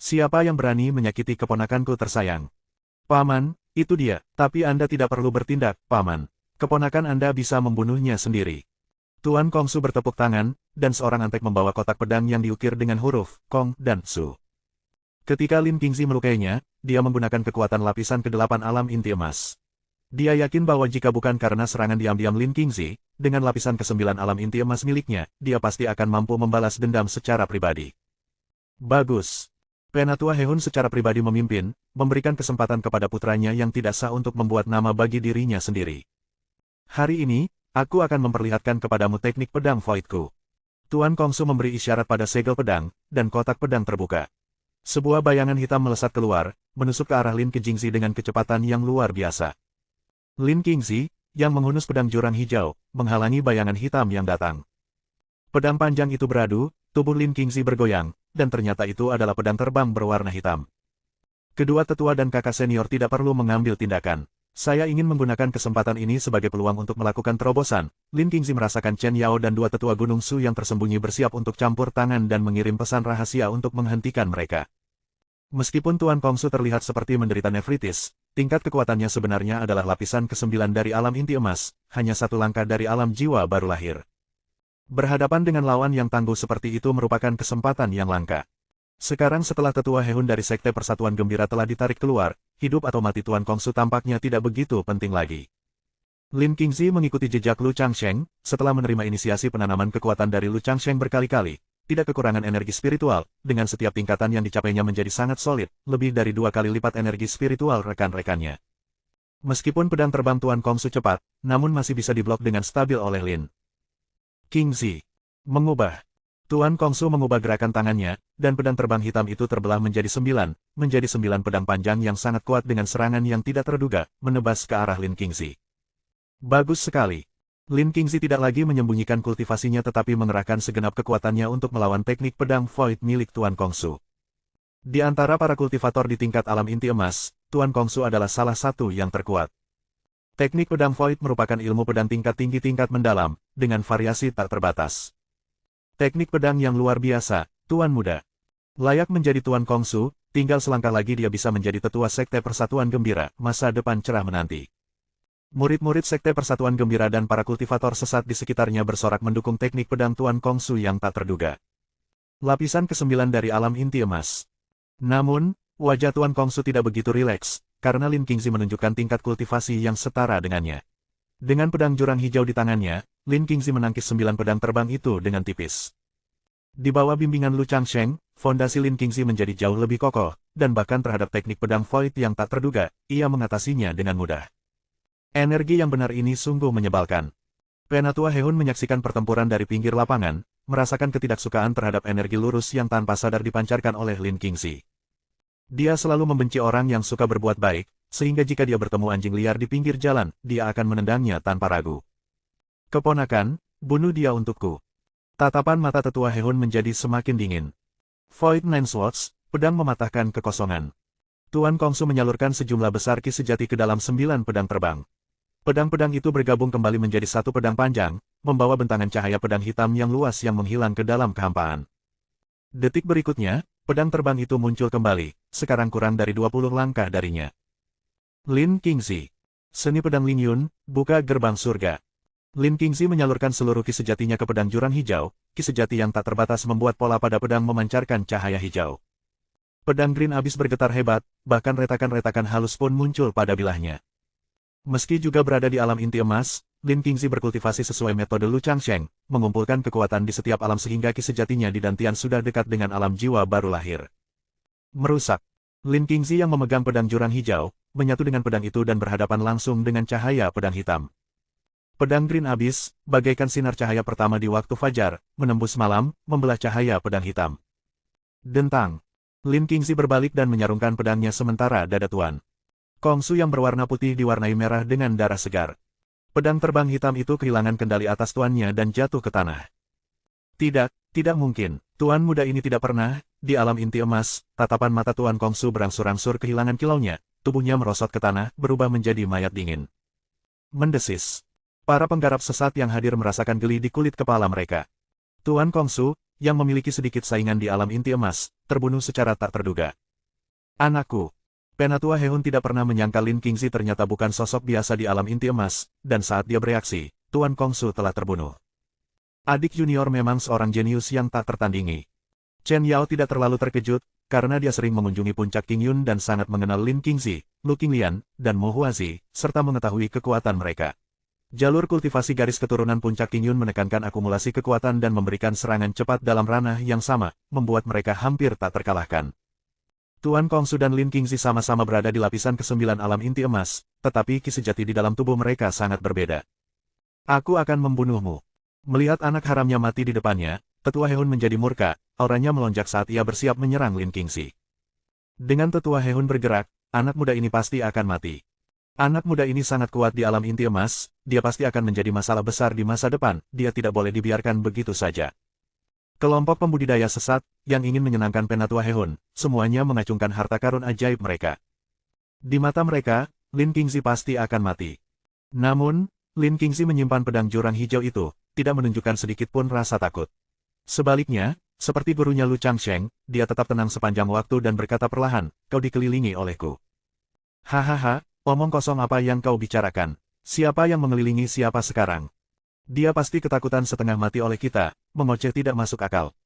Siapa yang berani menyakiti keponakanku tersayang? Paman, itu dia, tapi Anda tidak perlu bertindak, Paman. Keponakan Anda bisa membunuhnya sendiri. Tuan Kongsu bertepuk tangan, dan seorang antek membawa kotak pedang yang diukir dengan huruf Kong dan Su. Ketika Lin Qingzi melukainya, dia menggunakan kekuatan lapisan ke-8 alam inti emas. Dia yakin bahwa jika bukan karena serangan diam-diam Lin Qingzi, dengan lapisan ke-9 alam inti emas miliknya, dia pasti akan mampu membalas dendam secara pribadi. Bagus. Penatua Hehun secara pribadi memimpin, memberikan kesempatan kepada putranya yang tidak sah untuk membuat nama bagi dirinya sendiri. Hari ini, aku akan memperlihatkan kepadamu teknik pedang voidku. Tuan Kongsu memberi isyarat pada segel pedang, dan kotak pedang terbuka. Sebuah bayangan hitam melesat keluar, menusuk ke arah Lin Qingzi dengan kecepatan yang luar biasa. Lin Qingzi, yang menghunus pedang jurang hijau, menghalangi bayangan hitam yang datang. Pedang panjang itu beradu, tubuh Lin Qingzi bergoyang, dan ternyata itu adalah pedang terbang berwarna hitam. Kedua tetua dan kakak senior tidak perlu mengambil tindakan. Saya ingin menggunakan kesempatan ini sebagai peluang untuk melakukan terobosan. Lin Qingzi merasakan Chen Yao dan dua tetua Gunung Su yang tersembunyi bersiap untuk campur tangan dan mengirim pesan rahasia untuk menghentikan mereka. Meskipun Tuan Kongsu terlihat seperti menderita nefritis, tingkat kekuatannya sebenarnya adalah lapisan ke-9 dari alam inti emas, hanya satu langkah dari alam jiwa baru lahir. Berhadapan dengan lawan yang tangguh seperti itu merupakan kesempatan yang langka. Sekarang setelah tetua Hehun dari Sekte Persatuan Gembira telah ditarik keluar, hidup atau mati Tuan Kongsu tampaknya tidak begitu penting lagi. Lin Qingzi mengikuti jejak Lu Changsheng, setelah menerima inisiasi penanaman kekuatan dari Lu Changsheng berkali-kali, tidak kekurangan energi spiritual, dengan setiap tingkatan yang dicapainya menjadi sangat solid, lebih dari 2 kali lipat energi spiritual rekan-rekannya. Meskipun pedang terbang Tuan Kongsu cepat, namun masih bisa diblok dengan stabil oleh Lin Qingzi. Mengubah. Tuan Kongsu mengubah gerakan tangannya, dan pedang terbang hitam itu terbelah menjadi 9 pedang panjang yang sangat kuat dengan serangan yang tidak terduga, menebas ke arah Lin Qingzi. Bagus sekali. Lin Qingzi tidak lagi menyembunyikan kultivasinya tetapi mengerahkan segenap kekuatannya untuk melawan teknik pedang Void milik Tuan Kongsu. Di antara para kultivator di tingkat alam inti emas, Tuan Kongsu adalah salah satu yang terkuat. Teknik pedang Void merupakan ilmu pedang tingkat tinggi tingkat mendalam, dengan variasi tak terbatas. Teknik pedang yang luar biasa, Tuan Muda. Layak menjadi Tuan Kongsu, tinggal selangkah lagi dia bisa menjadi tetua Sekte Persatuan Gembira, masa depan cerah menanti. Murid-murid Sekte Persatuan Gembira dan para kultivator sesat di sekitarnya bersorak mendukung teknik pedang Tuan Kongsu yang tak terduga. Lapisan ke-9 dari alam inti emas. Namun, wajah Tuan Kongsu tidak begitu rileks, karena Lin Qingzi menunjukkan tingkat kultivasi yang setara dengannya. Dengan pedang jurang hijau di tangannya, Lin Qingzi menangkis 9 pedang terbang itu dengan tipis. Di bawah bimbingan Lu Changsheng, fondasi Lin Qingzi menjadi jauh lebih kokoh, dan bahkan terhadap teknik pedang Void yang tak terduga, ia mengatasinya dengan mudah. Energi yang benar ini sungguh menyebalkan. Penatua Hehun menyaksikan pertempuran dari pinggir lapangan, merasakan ketidaksukaan terhadap energi lurus yang tanpa sadar dipancarkan oleh Lin Qingzi. Dia selalu membenci orang yang suka berbuat baik, sehingga jika dia bertemu anjing liar di pinggir jalan, dia akan menendangnya tanpa ragu. Keponakan, bunuh dia untukku. Tatapan mata tetua Hehun menjadi semakin dingin. Void Nine Swords, pedang mematahkan kekosongan. Tuan Kongsu menyalurkan sejumlah besar ki sejati ke dalam 9 pedang terbang. Pedang-pedang itu bergabung kembali menjadi satu pedang panjang, membawa bentangan cahaya pedang hitam yang luas yang menghilang ke dalam kehampaan. Detik berikutnya, pedang terbang itu muncul kembali, sekarang kurang dari 20 langkah darinya. Lin Qingzi. Seni pedang Ling Yun, buka gerbang surga. Lin Qingzi menyalurkan seluruh ki sejatinya ke pedang jurang hijau, ki sejati yang tak terbatas membuat pola pada pedang memancarkan cahaya hijau. Pedang Green Abyss bergetar hebat, bahkan retakan-retakan halus pun muncul pada bilahnya. Meski juga berada di alam inti emas, Lin Qingzi berkultivasi sesuai metode Lu Changsheng, mengumpulkan kekuatan di setiap alam sehingga ki sejatinya di dantian sudah dekat dengan alam jiwa baru lahir. Merusak. Lin Qingzi yang memegang pedang jurang hijau, menyatu dengan pedang itu dan berhadapan langsung dengan cahaya pedang hitam. Pedang Green Abyss, bagaikan sinar cahaya pertama di waktu fajar, menembus malam, membelah cahaya pedang hitam. Dentang. Lin Qingzi berbalik dan menyarungkan pedangnya sementara dada Tuan Kongsu yang berwarna putih diwarnai merah dengan darah segar. Pedang terbang hitam itu kehilangan kendali atas tuannya dan jatuh ke tanah. Tidak mungkin. Tuan muda ini tidak pernah, di alam inti emas, tatapan mata Tuan Kongsu berangsur-angsur kehilangan kilaunya, tubuhnya merosot ke tanah, berubah menjadi mayat dingin. Mendesis. Para penggarap sesat yang hadir merasakan geli di kulit kepala mereka. Tuan Kongsu, yang memiliki sedikit saingan di alam inti emas, terbunuh secara tak terduga. Anakku. Penatua Hehun tidak pernah menyangka Lin Qingzi ternyata bukan sosok biasa di alam inti emas, dan saat dia bereaksi, Tuan Kongsu telah terbunuh. Adik junior memang seorang jenius yang tak tertandingi. Chen Yao tidak terlalu terkejut, karena dia sering mengunjungi puncak Qingyun dan sangat mengenal Lin Qingzi, Lu Qinglian, dan Mo Huazi, serta mengetahui kekuatan mereka. Jalur kultivasi garis keturunan puncak Qingyun menekankan akumulasi kekuatan dan memberikan serangan cepat dalam ranah yang sama, membuat mereka hampir tak terkalahkan. Tuan Kongsu dan Lin Qingzi sama-sama berada di lapisan ke-9 alam inti emas, tetapi ki sejati di dalam tubuh mereka sangat berbeda. Aku akan membunuhmu. Melihat anak haramnya mati di depannya, Tetua Hehun menjadi murka, auranya melonjak saat ia bersiap menyerang Lin Qingzi. Dengan Tetua Hehun bergerak, anak muda ini pasti akan mati. Anak muda ini sangat kuat di alam inti emas, dia pasti akan menjadi masalah besar di masa depan, dia tidak boleh dibiarkan begitu saja. Kelompok pembudidaya sesat, yang ingin menyenangkan Penatua Hehun, semuanya mengacungkan harta karun ajaib mereka. Di mata mereka, Lin Qingzi pasti akan mati. Namun, Lin Qingzi menyimpan pedang jurang hijau itu, tidak menunjukkan sedikit pun rasa takut. Sebaliknya, seperti gurunya Lu Changsheng, dia tetap tenang sepanjang waktu dan berkata perlahan, kau dikelilingi olehku. Hahaha, omong kosong apa yang kau bicarakan? Siapa yang mengelilingi siapa sekarang? Dia pasti ketakutan setengah mati oleh kita, mengoceh tidak masuk akal.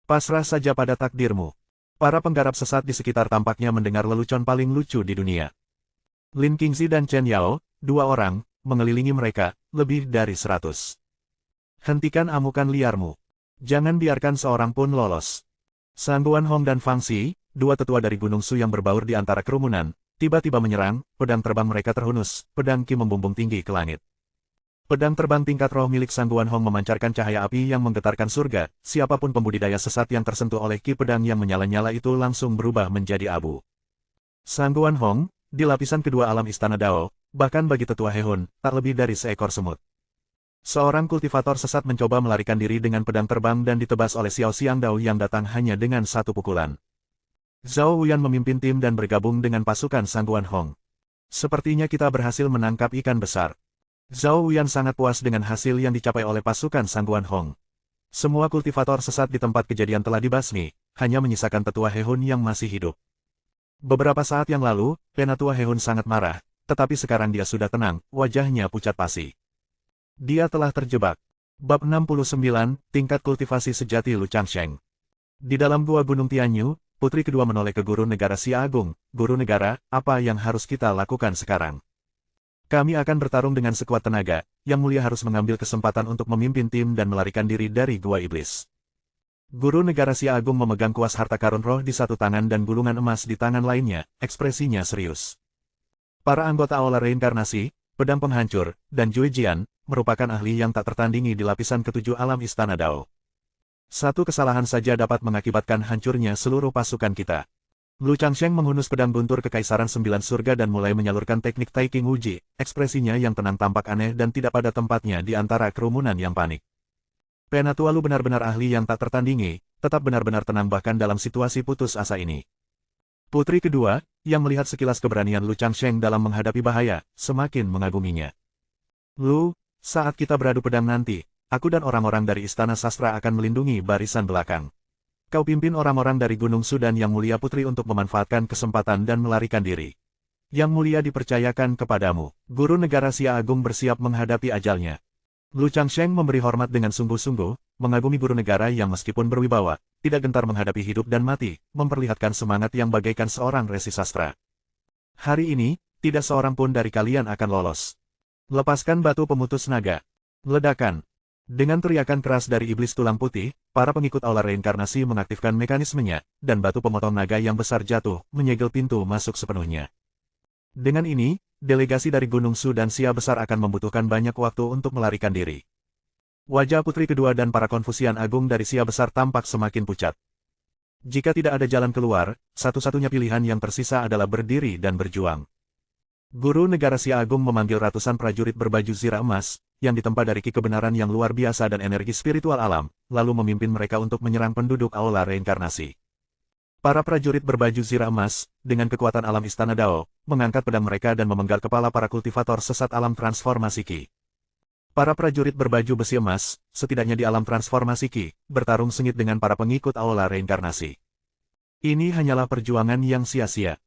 Pasrah saja pada takdirmu. Para penggarap sesat di sekitar tampaknya mendengar lelucon paling lucu di dunia. Lin Qingzi dan Chen Yao, dua orang, mengelilingi mereka, lebih dari 100. Hentikan amukan liarmu. Jangan biarkan seorang pun lolos. San Buan Hong dan Fang Xi, dua tetua dari Gunung Su yang berbaur di antara kerumunan, tiba-tiba menyerang, pedang terbang mereka terhunus, pedang Qi membumbung tinggi ke langit. Pedang terbang tingkat roh milik Sang Guan Hong memancarkan cahaya api yang menggetarkan surga, siapapun pembudidaya sesat yang tersentuh oleh Qi pedang yang menyala-nyala itu langsung berubah menjadi abu. Sang Guan Hong, di lapisan kedua alam Istana Dao, bahkan bagi tetua He Hun, tak lebih dari seekor semut. Seorang kultivator sesat mencoba melarikan diri dengan pedang terbang dan ditebas oleh Xiao Xiang Dao yang datang hanya dengan satu pukulan. Zhao Wuyan memimpin tim dan bergabung dengan pasukan Sang Guan Hong. Sepertinya kita berhasil menangkap ikan besar. Zhao Wuyan sangat puas dengan hasil yang dicapai oleh pasukan Sang Guan Hong. Semua kultivator sesat di tempat kejadian telah dibasmi, hanya menyisakan tetua He Hun yang masih hidup. Beberapa saat yang lalu, penatua He Hun sangat marah, tetapi sekarang dia sudah tenang, wajahnya pucat pasi. Dia telah terjebak. Bab 69, Tingkat Kultivasi Sejati Lu Changsheng. Di dalam gua Gunung Tianyu, putri kedua menoleh ke Guru Negara Xia Agung. Guru Negara, apa yang harus kita lakukan sekarang? Kami akan bertarung dengan sekuat tenaga, Yang Mulia harus mengambil kesempatan untuk memimpin tim dan melarikan diri dari Gua Iblis. Guru Negara Xia Agung memegang kuas harta karun roh di satu tangan dan gulungan emas di tangan lainnya, ekspresinya serius. Para anggota Aula Reinkarnasi, Pedang Penghancur, dan Jue Jian, merupakan ahli yang tak tertandingi di lapisan ketujuh alam Istana Dao. Satu kesalahan saja dapat mengakibatkan hancurnya seluruh pasukan kita. Lu Changsheng menghunus pedang guntur Kekaisaran Sembilan Surga dan mulai menyalurkan teknik Tai King Uji, ekspresinya yang tenang tampak aneh dan tidak pada tempatnya di antara kerumunan yang panik. Penatua Lu benar-benar ahli yang tak tertandingi, tetap benar-benar tenang bahkan dalam situasi putus asa ini. Putri kedua, yang melihat sekilas keberanian Lu Changsheng dalam menghadapi bahaya, semakin mengaguminya. Lu, saat kita beradu pedang nanti, aku dan orang-orang dari Istana Sastra akan melindungi barisan belakang. Kau pimpin orang-orang dari Gunung Sudan Yang Mulia Putri untuk memanfaatkan kesempatan dan melarikan diri. Yang Mulia dipercayakan kepadamu. Guru Negara Xia Agung bersiap menghadapi ajalnya. Lu Changsheng memberi hormat dengan sungguh-sungguh, mengagumi guru negara yang meskipun berwibawa, tidak gentar menghadapi hidup dan mati, memperlihatkan semangat yang bagaikan seorang resi sastra. Hari ini, tidak seorang pun dari kalian akan lolos. Lepaskan batu pemutus naga. Ledakan. Dengan teriakan keras dari iblis tulang putih, para pengikut Aula Reinkarnasi mengaktifkan mekanismenya, dan batu pemotong naga yang besar jatuh, menyegel pintu masuk sepenuhnya. Dengan ini, delegasi dari Gunung Su dan Xia Besar akan membutuhkan banyak waktu untuk melarikan diri. Wajah putri kedua dan para konfusian agung dari Xia Besar tampak semakin pucat. Jika tidak ada jalan keluar, satu-satunya pilihan yang tersisa adalah berdiri dan berjuang. Guru Negara Xia Agung memanggil ratusan prajurit berbaju zirah emas, yang ditempa dari ki kebenaran yang luar biasa dan energi spiritual alam, lalu memimpin mereka untuk menyerang penduduk Aula Reinkarnasi. Para prajurit berbaju zirah emas, dengan kekuatan alam Istana Dao, mengangkat pedang mereka dan memenggal kepala para kultivator sesat alam transformasi Qi. Para prajurit berbaju besi emas, setidaknya di alam transformasi Qi, bertarung sengit dengan para pengikut Aula Reinkarnasi. Ini hanyalah perjuangan yang sia-sia.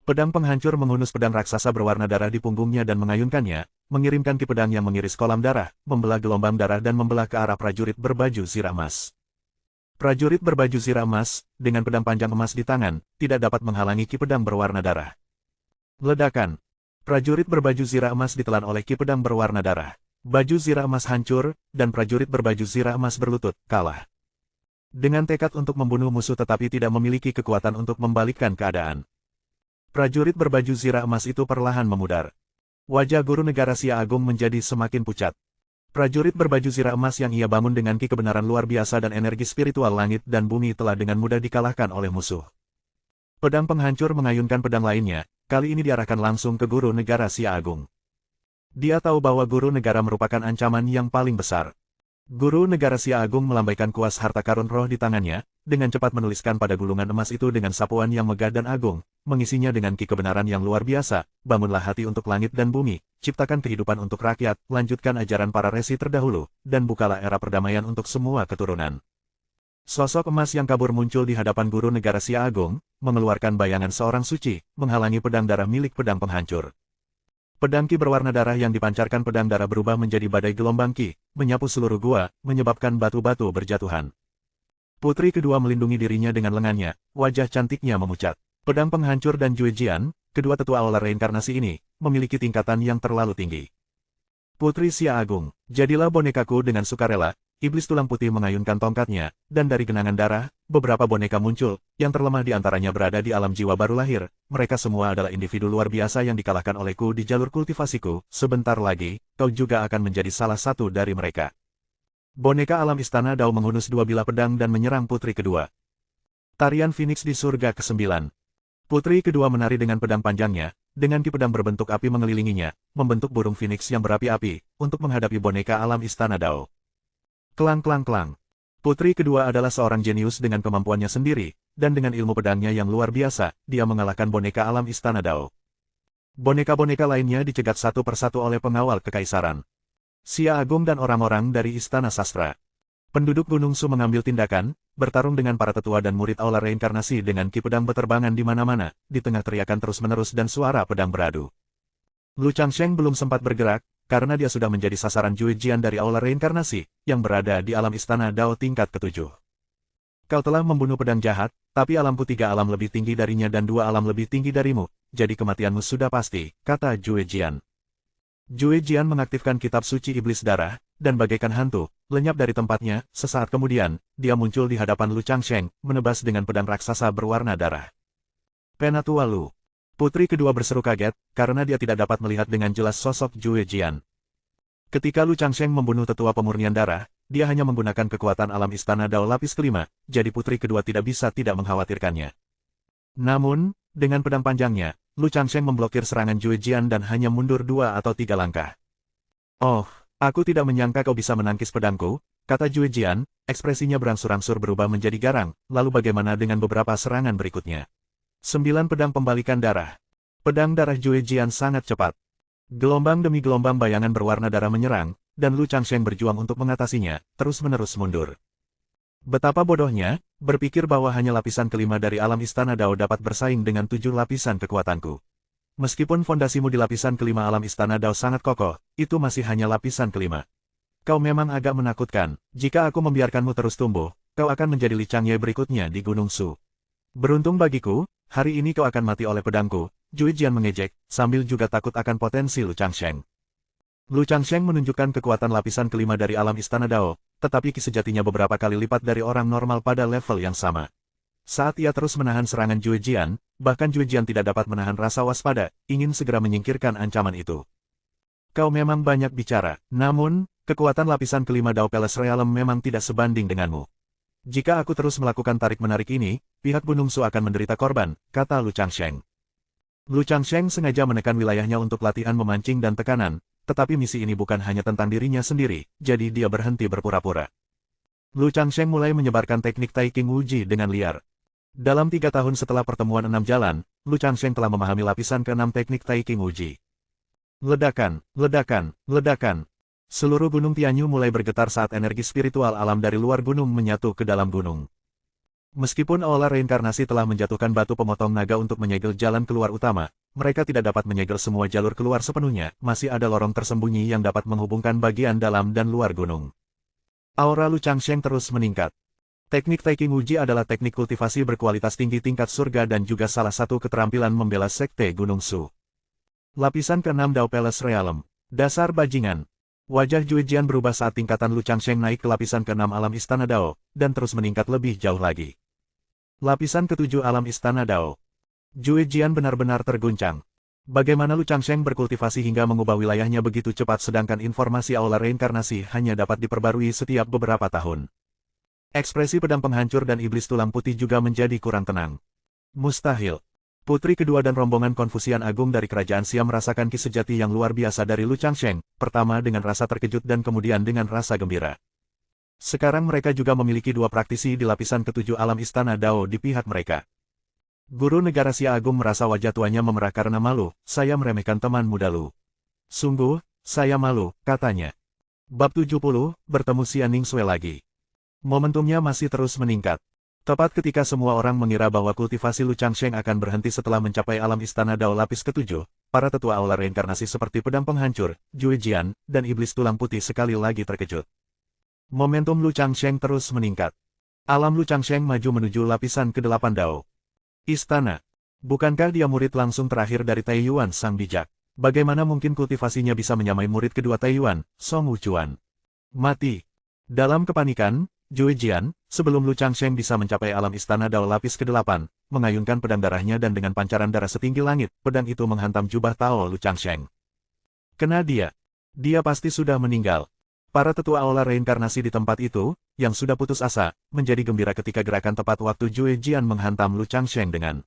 Pedang penghancur menghunus pedang raksasa berwarna darah di punggungnya dan mengayunkannya, mengirimkan ki pedang yang mengiris kolam darah, membelah gelombang darah dan membelah ke arah prajurit berbaju zirah emas. Prajurit berbaju zirah emas, dengan pedang panjang emas di tangan, tidak dapat menghalangi ki pedang berwarna darah. Ledakan. Prajurit berbaju zirah emas ditelan oleh ki pedang berwarna darah. Baju zirah emas hancur, dan prajurit berbaju zirah emas berlutut, kalah. Dengan tekad untuk membunuh musuh tetapi tidak memiliki kekuatan untuk membalikkan keadaan. Prajurit berbaju zirah emas itu perlahan memudar. Wajah Guru Negara Xia Agung menjadi semakin pucat. Prajurit berbaju zirah emas yang ia bangun dengan ki kebenaran luar biasa dan energi spiritual langit dan bumi telah dengan mudah dikalahkan oleh musuh. Pedang penghancur mengayunkan pedang lainnya, kali ini diarahkan langsung ke Guru Negara Xia Agung. Dia tahu bahwa Guru Negara merupakan ancaman yang paling besar. Guru Negara Xia Agung melambaikan kuas harta karun roh di tangannya, dengan cepat menuliskan pada gulungan emas itu dengan sapuan yang megah dan agung, mengisinya dengan ki kebenaran yang luar biasa, bangunlah hati untuk langit dan bumi, ciptakan kehidupan untuk rakyat, lanjutkan ajaran para resi terdahulu, dan bukalah era perdamaian untuk semua keturunan. Sosok emas yang kabur muncul di hadapan Guru Negara Xia Agung, mengeluarkan bayangan seorang suci, menghalangi pedang darah milik pedang penghancur. Pedang ki berwarna darah yang dipancarkan pedang darah berubah menjadi badai gelombang ki, menyapu seluruh gua, menyebabkan batu-batu berjatuhan. Putri kedua melindungi dirinya dengan lengannya, wajah cantiknya memucat. Pedang penghancur dan Jue Jian, kedua tetua Aula Reinkarnasi ini, memiliki tingkatan yang terlalu tinggi. Putri Xia Agung, jadilah bonekaku dengan sukarela, iblis tulang putih mengayunkan tongkatnya, dan dari genangan darah, beberapa boneka muncul, yang terlemah di antaranya berada di alam jiwa baru lahir. Mereka semua adalah individu luar biasa yang dikalahkan olehku di jalur kultivasiku. Sebentar lagi, kau juga akan menjadi salah satu dari mereka. Boneka alam istana Dao menghunus dua bilah pedang dan menyerang putri kedua. Tarian Phoenix di surga ke-9. Putri kedua menari dengan pedang panjangnya, dengan ki pedang berbentuk api mengelilinginya, membentuk burung Phoenix yang berapi-api, untuk menghadapi boneka alam istana Dao. Klang klang klang. Putri kedua adalah seorang jenius dengan kemampuannya sendiri, dan dengan ilmu pedangnya yang luar biasa, dia mengalahkan boneka alam istana Dao. Boneka-boneka lainnya dicegat satu persatu oleh pengawal kekaisaran. Xia Agung dan orang-orang dari Istana Sastra. Penduduk Gunung Su mengambil tindakan, bertarung dengan para tetua dan murid aula reinkarnasi dengan ki pedang beterbangan di mana-mana, di tengah teriakan terus-menerus dan suara pedang beradu. Lu Changsheng belum sempat bergerak, karena dia sudah menjadi sasaran Jue Jian dari aula reinkarnasi, yang berada di alam istana Dao tingkat ke-7. Kau telah membunuh pedang jahat, tapi alamku 3 alam lebih tinggi darinya dan 2 alam lebih tinggi darimu, jadi kematianmu sudah pasti, kata Jue Jian. Jue Jian mengaktifkan kitab suci iblis darah, dan bagaikan hantu, lenyap dari tempatnya. Sesaat kemudian, dia muncul di hadapan Lu Changsheng, menebas dengan pedang raksasa berwarna darah. Penatua Lu. Putri kedua berseru kaget, karena dia tidak dapat melihat dengan jelas sosok Jue Jian. Ketika Lu Changsheng membunuh tetua pemurnian darah, dia hanya menggunakan kekuatan alam istana Dao lapis kelima, jadi putri kedua tidak bisa tidak mengkhawatirkannya. Namun, dengan pedang panjangnya, Lu Changsheng memblokir serangan Jue Jian dan hanya mundur 2 atau 3 langkah. Oh, aku tidak menyangka kau bisa menangkis pedangku, kata Jue Jian, ekspresinya berangsur-angsur berubah menjadi garang. Lalu bagaimana dengan beberapa serangan berikutnya? 9 pedang pembalikan darah. Pedang darah Jue Jian sangat cepat. Gelombang demi gelombang bayangan berwarna darah menyerang, dan Lu Changsheng berjuang untuk mengatasinya, terus-menerus mundur. Betapa bodohnya, berpikir bahwa hanya lapisan kelima dari alam istana Dao dapat bersaing dengan 7 lapisan kekuatanku. Meskipun fondasimu di lapisan kelima alam istana Dao sangat kokoh, itu masih hanya lapisan kelima. Kau memang agak menakutkan. Jika aku membiarkanmu terus tumbuh, kau akan menjadi Li Changye berikutnya di Gunung Su. Beruntung bagiku, hari ini kau akan mati oleh pedangku, Jue Jian mengejek, sambil juga takut akan potensi Lu Changsheng. Lu Changsheng menunjukkan kekuatan lapisan kelima dari alam istana Dao, tetapi ki sejatinya beberapa kali lipat dari orang normal pada level yang sama. Saat ia terus menahan serangan Jue Jian, bahkan Jue Jian tidak dapat menahan rasa waspada, ingin segera menyingkirkan ancaman itu. Kau memang banyak bicara, namun, kekuatan lapisan kelima Dao Palace Realm memang tidak sebanding denganmu. Jika aku terus melakukan tarik-menarik ini, pihak Gunung Su akan menderita korban, kata Lu Changsheng. Lu Changsheng sengaja menekan wilayahnya untuk latihan memancing dan tekanan, tetapi misi ini bukan hanya tentang dirinya sendiri, jadi dia berhenti berpura-pura. Lu Changsheng mulai menyebarkan teknik Tai King Wuji dengan liar. Dalam 3 tahun setelah pertemuan 6 jalan, Lu Changsheng telah memahami lapisan ke-6 teknik Tai King Wuji. Ledakan, ledakan, ledakan. Seluruh gunung Tianyu mulai bergetar saat energi spiritual alam dari luar gunung menyatu ke dalam gunung. Meskipun aula reinkarnasi telah menjatuhkan batu pemotong naga untuk menyegel jalan keluar utama, mereka tidak dapat menyegel semua jalur keluar sepenuhnya, masih ada lorong tersembunyi yang dapat menghubungkan bagian dalam dan luar gunung. Aura Lu Changsheng terus meningkat. Teknik Tai King Wuji adalah teknik kultivasi berkualitas tinggi tingkat surga dan juga salah satu keterampilan membela sekte Gunung Su. Lapisan ke-6 Dao Palace Realm. Dasar bajingan. Wajah Jue Jian berubah saat tingkatan Lu Changsheng naik ke lapisan ke-6 alam istana Dao, dan terus meningkat lebih jauh lagi. Lapisan ke-7 alam istana Dao. Jue Jian benar-benar terguncang. Bagaimana Lu Changsheng berkultivasi hingga mengubah wilayahnya begitu cepat sedangkan informasi aula reinkarnasi hanya dapat diperbarui setiap beberapa tahun. Ekspresi pedang penghancur dan iblis tulang putih juga menjadi kurang tenang. Mustahil. Putri kedua dan rombongan Konfusian Agung dari Kerajaan Siam merasakan ki sejati yang luar biasa dari Lu Changsheng, pertama dengan rasa terkejut dan kemudian dengan rasa gembira. Sekarang mereka juga memiliki 2 praktisi di lapisan ke-7 alam istana Dao di pihak mereka. Guru negara Xia Agung merasa wajah tuanya memerah karena malu, saya meremehkan teman muda Lu. Sungguh, saya malu, katanya. Bab 70, bertemu Xia Ningsue lagi. Momentumnya masih terus meningkat. Tepat ketika semua orang mengira bahwa kultivasi Lu Changsheng akan berhenti setelah mencapai alam istana Dao lapis ke-7, para tetua aula reinkarnasi seperti pedang penghancur, Jue Jian, dan iblis tulang putih sekali lagi terkejut. Momentum Lu Changsheng terus meningkat. Alam Lu Changsheng maju menuju lapisan ke-8 Dao. Istana. Bukankah dia murid langsung terakhir dari Taiyuan Sang Bijak? Bagaimana mungkin kultivasinya bisa menyamai murid kedua Taiyuan, Song Wuchuan? Mati. Dalam kepanikan, Jue Jian, sebelum Lu Changsheng bisa mencapai alam istana Dao lapis ke-8, mengayunkan pedang darahnya dan dengan pancaran darah setinggi langit, pedang itu menghantam jubah Tao Lu Changsheng. Kena dia. Dia pasti sudah meninggal. Para tetua aula reinkarnasi di tempat itu, yang sudah putus asa, menjadi gembira ketika gerakan tepat waktu Jue Jian menghantam Lu Changsheng dengan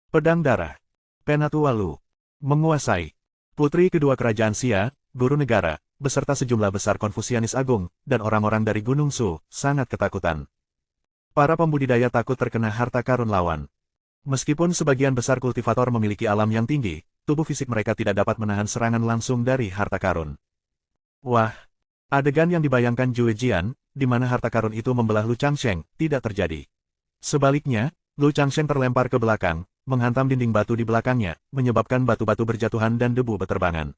pedang darah. Penatua Lu menguasai. Putri kedua kerajaan Xia, guru negara, beserta sejumlah besar Konfusianis Agung, dan orang-orang dari Gunung Su, sangat ketakutan. Para pembudidaya takut terkena harta karun lawan. Meskipun sebagian besar kultivator memiliki alam yang tinggi, tubuh fisik mereka tidak dapat menahan serangan langsung dari harta karun. Wah! Adegan yang dibayangkan Jue Jian, di mana harta karun itu membelah Lu Changsheng, tidak terjadi. Sebaliknya, Lu Changsheng terlempar ke belakang, menghantam dinding batu di belakangnya, menyebabkan batu-batu berjatuhan dan debu berterbangan.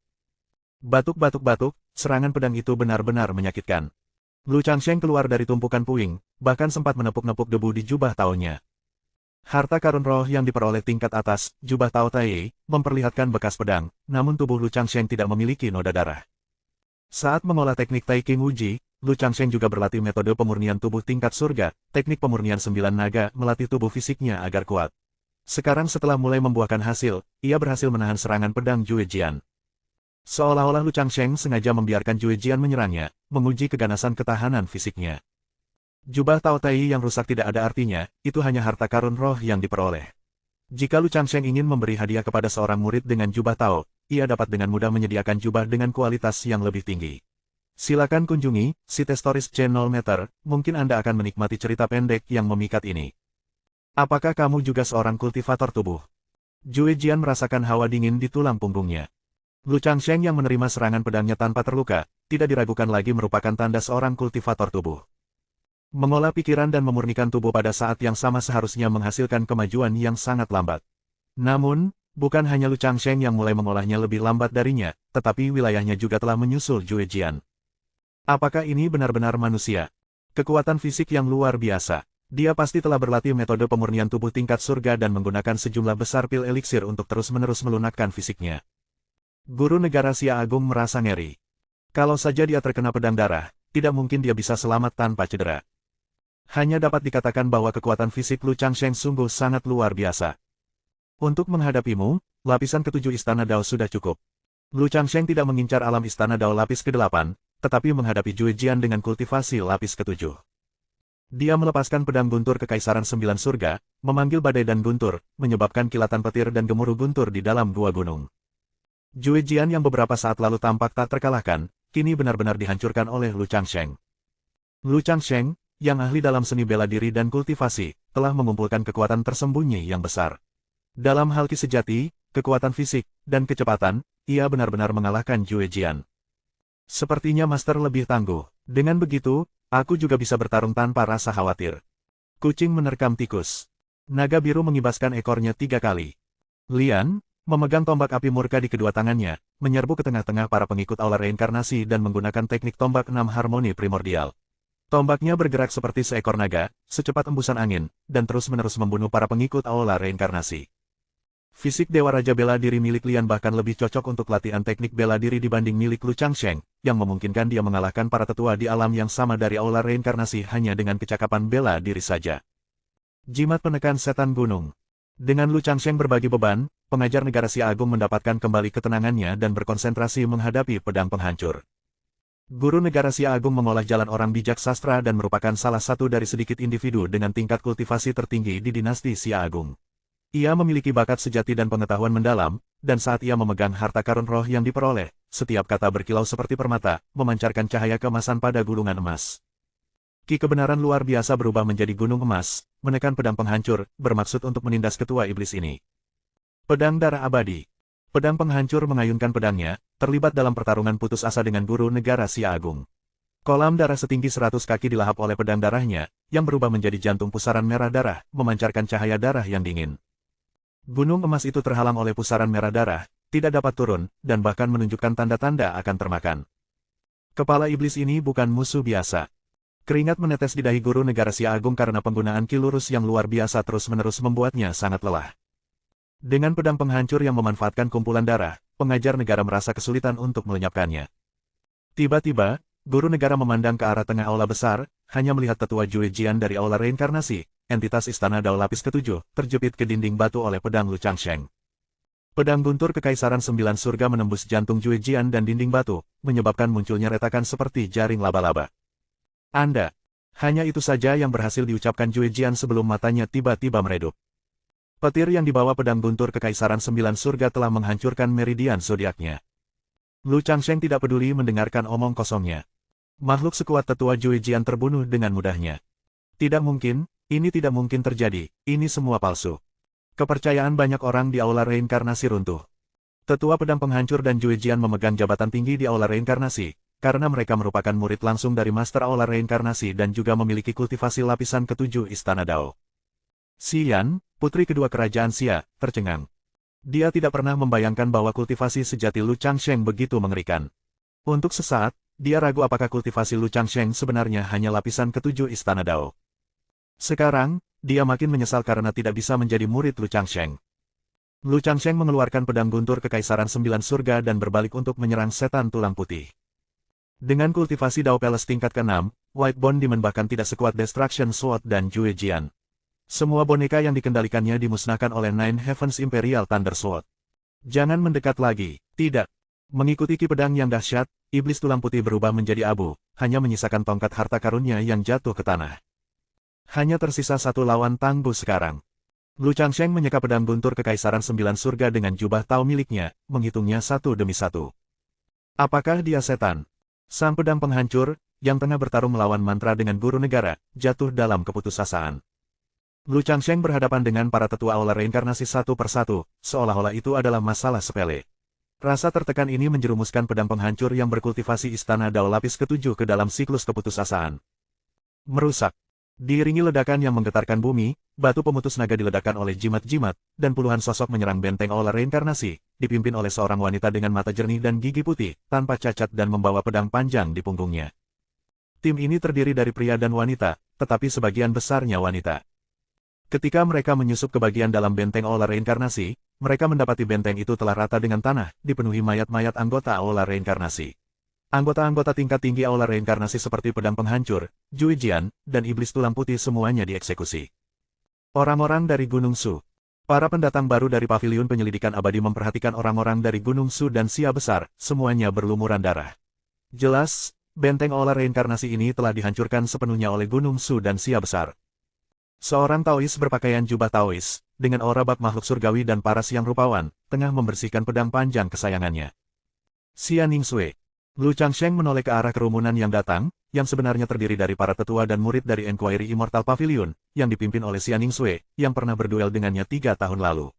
Batuk-batuk-batuk, serangan pedang itu benar-benar menyakitkan. Lu Changsheng keluar dari tumpukan puing, bahkan sempat menepuk-nepuk debu di jubah Tao-nya. Harta karun roh yang diperoleh tingkat atas, jubah Tao Tai, memperlihatkan bekas pedang, namun tubuh Lu Changsheng tidak memiliki noda darah. Saat mengolah teknik Tai King Wuji, Lu Changsheng juga berlatih metode pemurnian tubuh tingkat surga, teknik pemurnian 9 naga melatih tubuh fisiknya agar kuat. Sekarang setelah mulai membuahkan hasil, ia berhasil menahan serangan pedang Jue Jian. Seolah-olah Lu Changsheng sengaja membiarkan Jue Jian menyerangnya, menguji keganasan ketahanan fisiknya. Jubah Tao Tai yang rusak tidak ada artinya, itu hanya harta karun roh yang diperoleh. Jika Lu Changsheng ingin memberi hadiah kepada seorang murid dengan jubah Tao, ia dapat dengan mudah menyediakan jubah dengan kualitas yang lebih tinggi. Silakan kunjungi Cite Stories Channel Meter, mungkin Anda akan menikmati cerita pendek yang memikat ini. Apakah kamu juga seorang kultivator tubuh? Jue Jian merasakan hawa dingin di tulang punggungnya. Lu Changsheng yang menerima serangan pedangnya tanpa terluka, tidak diragukan lagi merupakan tanda seorang kultivator tubuh. Mengolah pikiran dan memurnikan tubuh pada saat yang sama seharusnya menghasilkan kemajuan yang sangat lambat. Namun, bukan hanya Lu Changsheng yang mulai mengolahnya lebih lambat darinya, tetapi wilayahnya juga telah menyusul Jue Jian. Apakah ini benar-benar manusia? Kekuatan fisik yang luar biasa. Dia pasti telah berlatih metode pemurnian tubuh tingkat surga dan menggunakan sejumlah besar pil eliksir untuk terus-menerus melunakkan fisiknya. Guru negara Xia Agung merasa ngeri. Kalau saja dia terkena pedang darah, tidak mungkin dia bisa selamat tanpa cedera. Hanya dapat dikatakan bahwa kekuatan fisik Lu Changsheng sungguh sangat luar biasa. Untuk menghadapimu, lapisan ke-7 Istana Dao sudah cukup. Lu Changsheng tidak mengincar alam Istana Dao lapis ke-8, tetapi menghadapi Jue Jian dengan kultivasi lapis ke-7. Dia melepaskan pedang guntur Kekaisaran 9 Surga, memanggil badai dan guntur, menyebabkan kilatan petir dan gemuruh guntur di dalam gua gunung. Jue Jian yang beberapa saat lalu tampak tak terkalahkan, kini benar-benar dihancurkan oleh Lu Changsheng. Lu Changsheng, yang ahli dalam seni bela diri dan kultivasi, telah mengumpulkan kekuatan tersembunyi yang besar. Dalam hal sejati, kekuatan fisik, dan kecepatan, ia benar-benar mengalahkan Jue Jian. Sepertinya Master lebih tangguh. Dengan begitu, aku juga bisa bertarung tanpa rasa khawatir. Kucing menerkam tikus. Naga biru mengibaskan ekornya 3 kali. Lian, memegang tombak api murka di kedua tangannya, menyerbu ke tengah-tengah para pengikut aula reinkarnasi dan menggunakan teknik tombak 6 harmoni primordial. Tombaknya bergerak seperti seekor naga, secepat embusan angin, dan terus-menerus membunuh para pengikut aula reinkarnasi. Fisik Dewa Raja bela diri milik Lian bahkan lebih cocok untuk latihan teknik bela diri dibanding milik Lu Changsheng, yang memungkinkan dia mengalahkan para tetua di alam yang sama dari aula reinkarnasi hanya dengan kecakapan bela diri saja. Jimat penekan setan gunung. Dengan Lu Changsheng berbagi beban, pengajar negara Xia Agung mendapatkan kembali ketenangannya dan berkonsentrasi menghadapi pedang penghancur. Guru negara Xia Agung mengolah jalan orang bijak sastra dan merupakan salah satu dari sedikit individu dengan tingkat kultivasi tertinggi di dinasti Xia Agung. Ia memiliki bakat sejati dan pengetahuan mendalam, dan saat ia memegang harta karun roh yang diperoleh, setiap kata berkilau seperti permata, memancarkan cahaya keemasan pada gulungan emas. Ki kebenaran luar biasa berubah menjadi gunung emas, menekan pedang penghancur, bermaksud untuk menindas ketua iblis ini. Pedang darah abadi. Pedang penghancur mengayunkan pedangnya, terlibat dalam pertarungan putus asa dengan guru negara Xia Agung. Kolam darah setinggi 100 kaki dilahap oleh pedang darahnya, yang berubah menjadi jantung pusaran merah darah, memancarkan cahaya darah yang dingin. Gunung emas itu terhalang oleh pusaran merah darah, tidak dapat turun, dan bahkan menunjukkan tanda-tanda akan termakan. Kepala iblis ini bukan musuh biasa. Keringat menetes di dahi guru negara Xia Agung karena penggunaan ki lurus yang luar biasa terus-menerus membuatnya sangat lelah. Dengan pedang penghancur yang memanfaatkan kumpulan darah, pengajar negara merasa kesulitan untuk melenyapkannya. Tiba-tiba, Guru negara memandang ke arah tengah aula besar, hanya melihat tetua Jue Jian dari aula reinkarnasi, entitas istana Dao lapis ketujuh, terjepit ke dinding batu oleh pedang Lu Changsheng. Pedang guntur Kekaisaran Sembilan Surga menembus jantung Jue Jian dan dinding batu, menyebabkan munculnya retakan seperti jaring laba-laba. Anda. Hanya itu saja yang berhasil diucapkan Jue Jian sebelum matanya tiba-tiba meredup. Petir yang dibawa pedang guntur Kekaisaran Sembilan Surga telah menghancurkan meridian zodiaknya. Lu Changsheng tidak peduli mendengarkan omong kosongnya. Makhluk sekuat tetua Jue Jian terbunuh dengan mudahnya. Tidak mungkin, ini tidak mungkin terjadi, ini semua palsu. Kepercayaan banyak orang di aula reinkarnasi runtuh. Tetua pedang penghancur dan Jue Jian memegang jabatan tinggi di aula reinkarnasi, karena mereka merupakan murid langsung dari Master Aula Reinkarnasi dan juga memiliki kultivasi lapisan ketujuh Istana Dao. Xian, putri kedua kerajaan Xia, tercengang. Dia tidak pernah membayangkan bahwa kultivasi sejati Lu Changsheng begitu mengerikan. Untuk sesaat, dia ragu apakah kultivasi Lu Changsheng sebenarnya hanya lapisan ketujuh Istana Dao. Sekarang, dia makin menyesal karena tidak bisa menjadi murid Lu Changsheng. Lu Changsheng mengeluarkan pedang guntur Kekaisaran Sembilan Surga dan berbalik untuk menyerang setan tulang putih. Dengan kultivasi Dao Palace tingkat ke-6, White Bone Demon bahkan tidak sekuat Destruction Sword dan Jue Jian. Semua boneka yang dikendalikannya dimusnahkan oleh Nine Heavens Imperial Thunder Sword. Jangan mendekat lagi, tidak. Mengikuti ki pedang yang dahsyat, iblis tulang putih berubah menjadi abu, hanya menyisakan tongkat harta karunnya yang jatuh ke tanah. Hanya tersisa satu lawan tangguh sekarang. Lu Changsheng menyeka pedang guntur Kekaisaran Sembilan Surga dengan jubah Tao miliknya, menghitungnya satu demi satu. Apakah dia setan? Sang pedang penghancur, yang tengah bertarung melawan mantra dengan guru negara, jatuh dalam keputusasaan. Lu Changsheng berhadapan dengan para tetua aula reinkarnasi satu persatu, seolah-olah itu adalah masalah sepele. Rasa tertekan ini menjerumuskan pedang penghancur yang berkultivasi Istana Dao lapis ketujuh ke dalam siklus keputusasaan. Merusak. Diiringi ledakan yang menggetarkan bumi, batu pemutus naga diledakkan oleh jimat-jimat, dan puluhan sosok menyerang benteng aula reinkarnasi, dipimpin oleh seorang wanita dengan mata jernih dan gigi putih, tanpa cacat dan membawa pedang panjang di punggungnya. Tim ini terdiri dari pria dan wanita, tetapi sebagian besarnya wanita. Ketika mereka menyusup ke bagian dalam benteng aula reinkarnasi, mereka mendapati benteng itu telah rata dengan tanah, dipenuhi mayat-mayat anggota aula reinkarnasi. Anggota-anggota tingkat tinggi aula reinkarnasi seperti pedang penghancur, Jue Jian, dan iblis tulang putih semuanya dieksekusi. Orang-orang dari Gunung Su. Para pendatang baru dari paviliun penyelidikan abadi memperhatikan orang-orang dari Gunung Su dan Xia besar, semuanya berlumuran darah. Jelas, benteng aula reinkarnasi ini telah dihancurkan sepenuhnya oleh Gunung Su dan Xia besar. Seorang Taois berpakaian jubah Taois, dengan aura bak makhluk surgawi dan paras yang rupawan, tengah membersihkan pedang panjang kesayangannya. Xia Ningsue. Lu Changsheng menoleh ke arah kerumunan yang datang, yang sebenarnya terdiri dari para tetua dan murid dari Enquiry Immortal Pavilion, yang dipimpin oleh Xia Ningsue, yang pernah berduel dengannya 3 tahun lalu.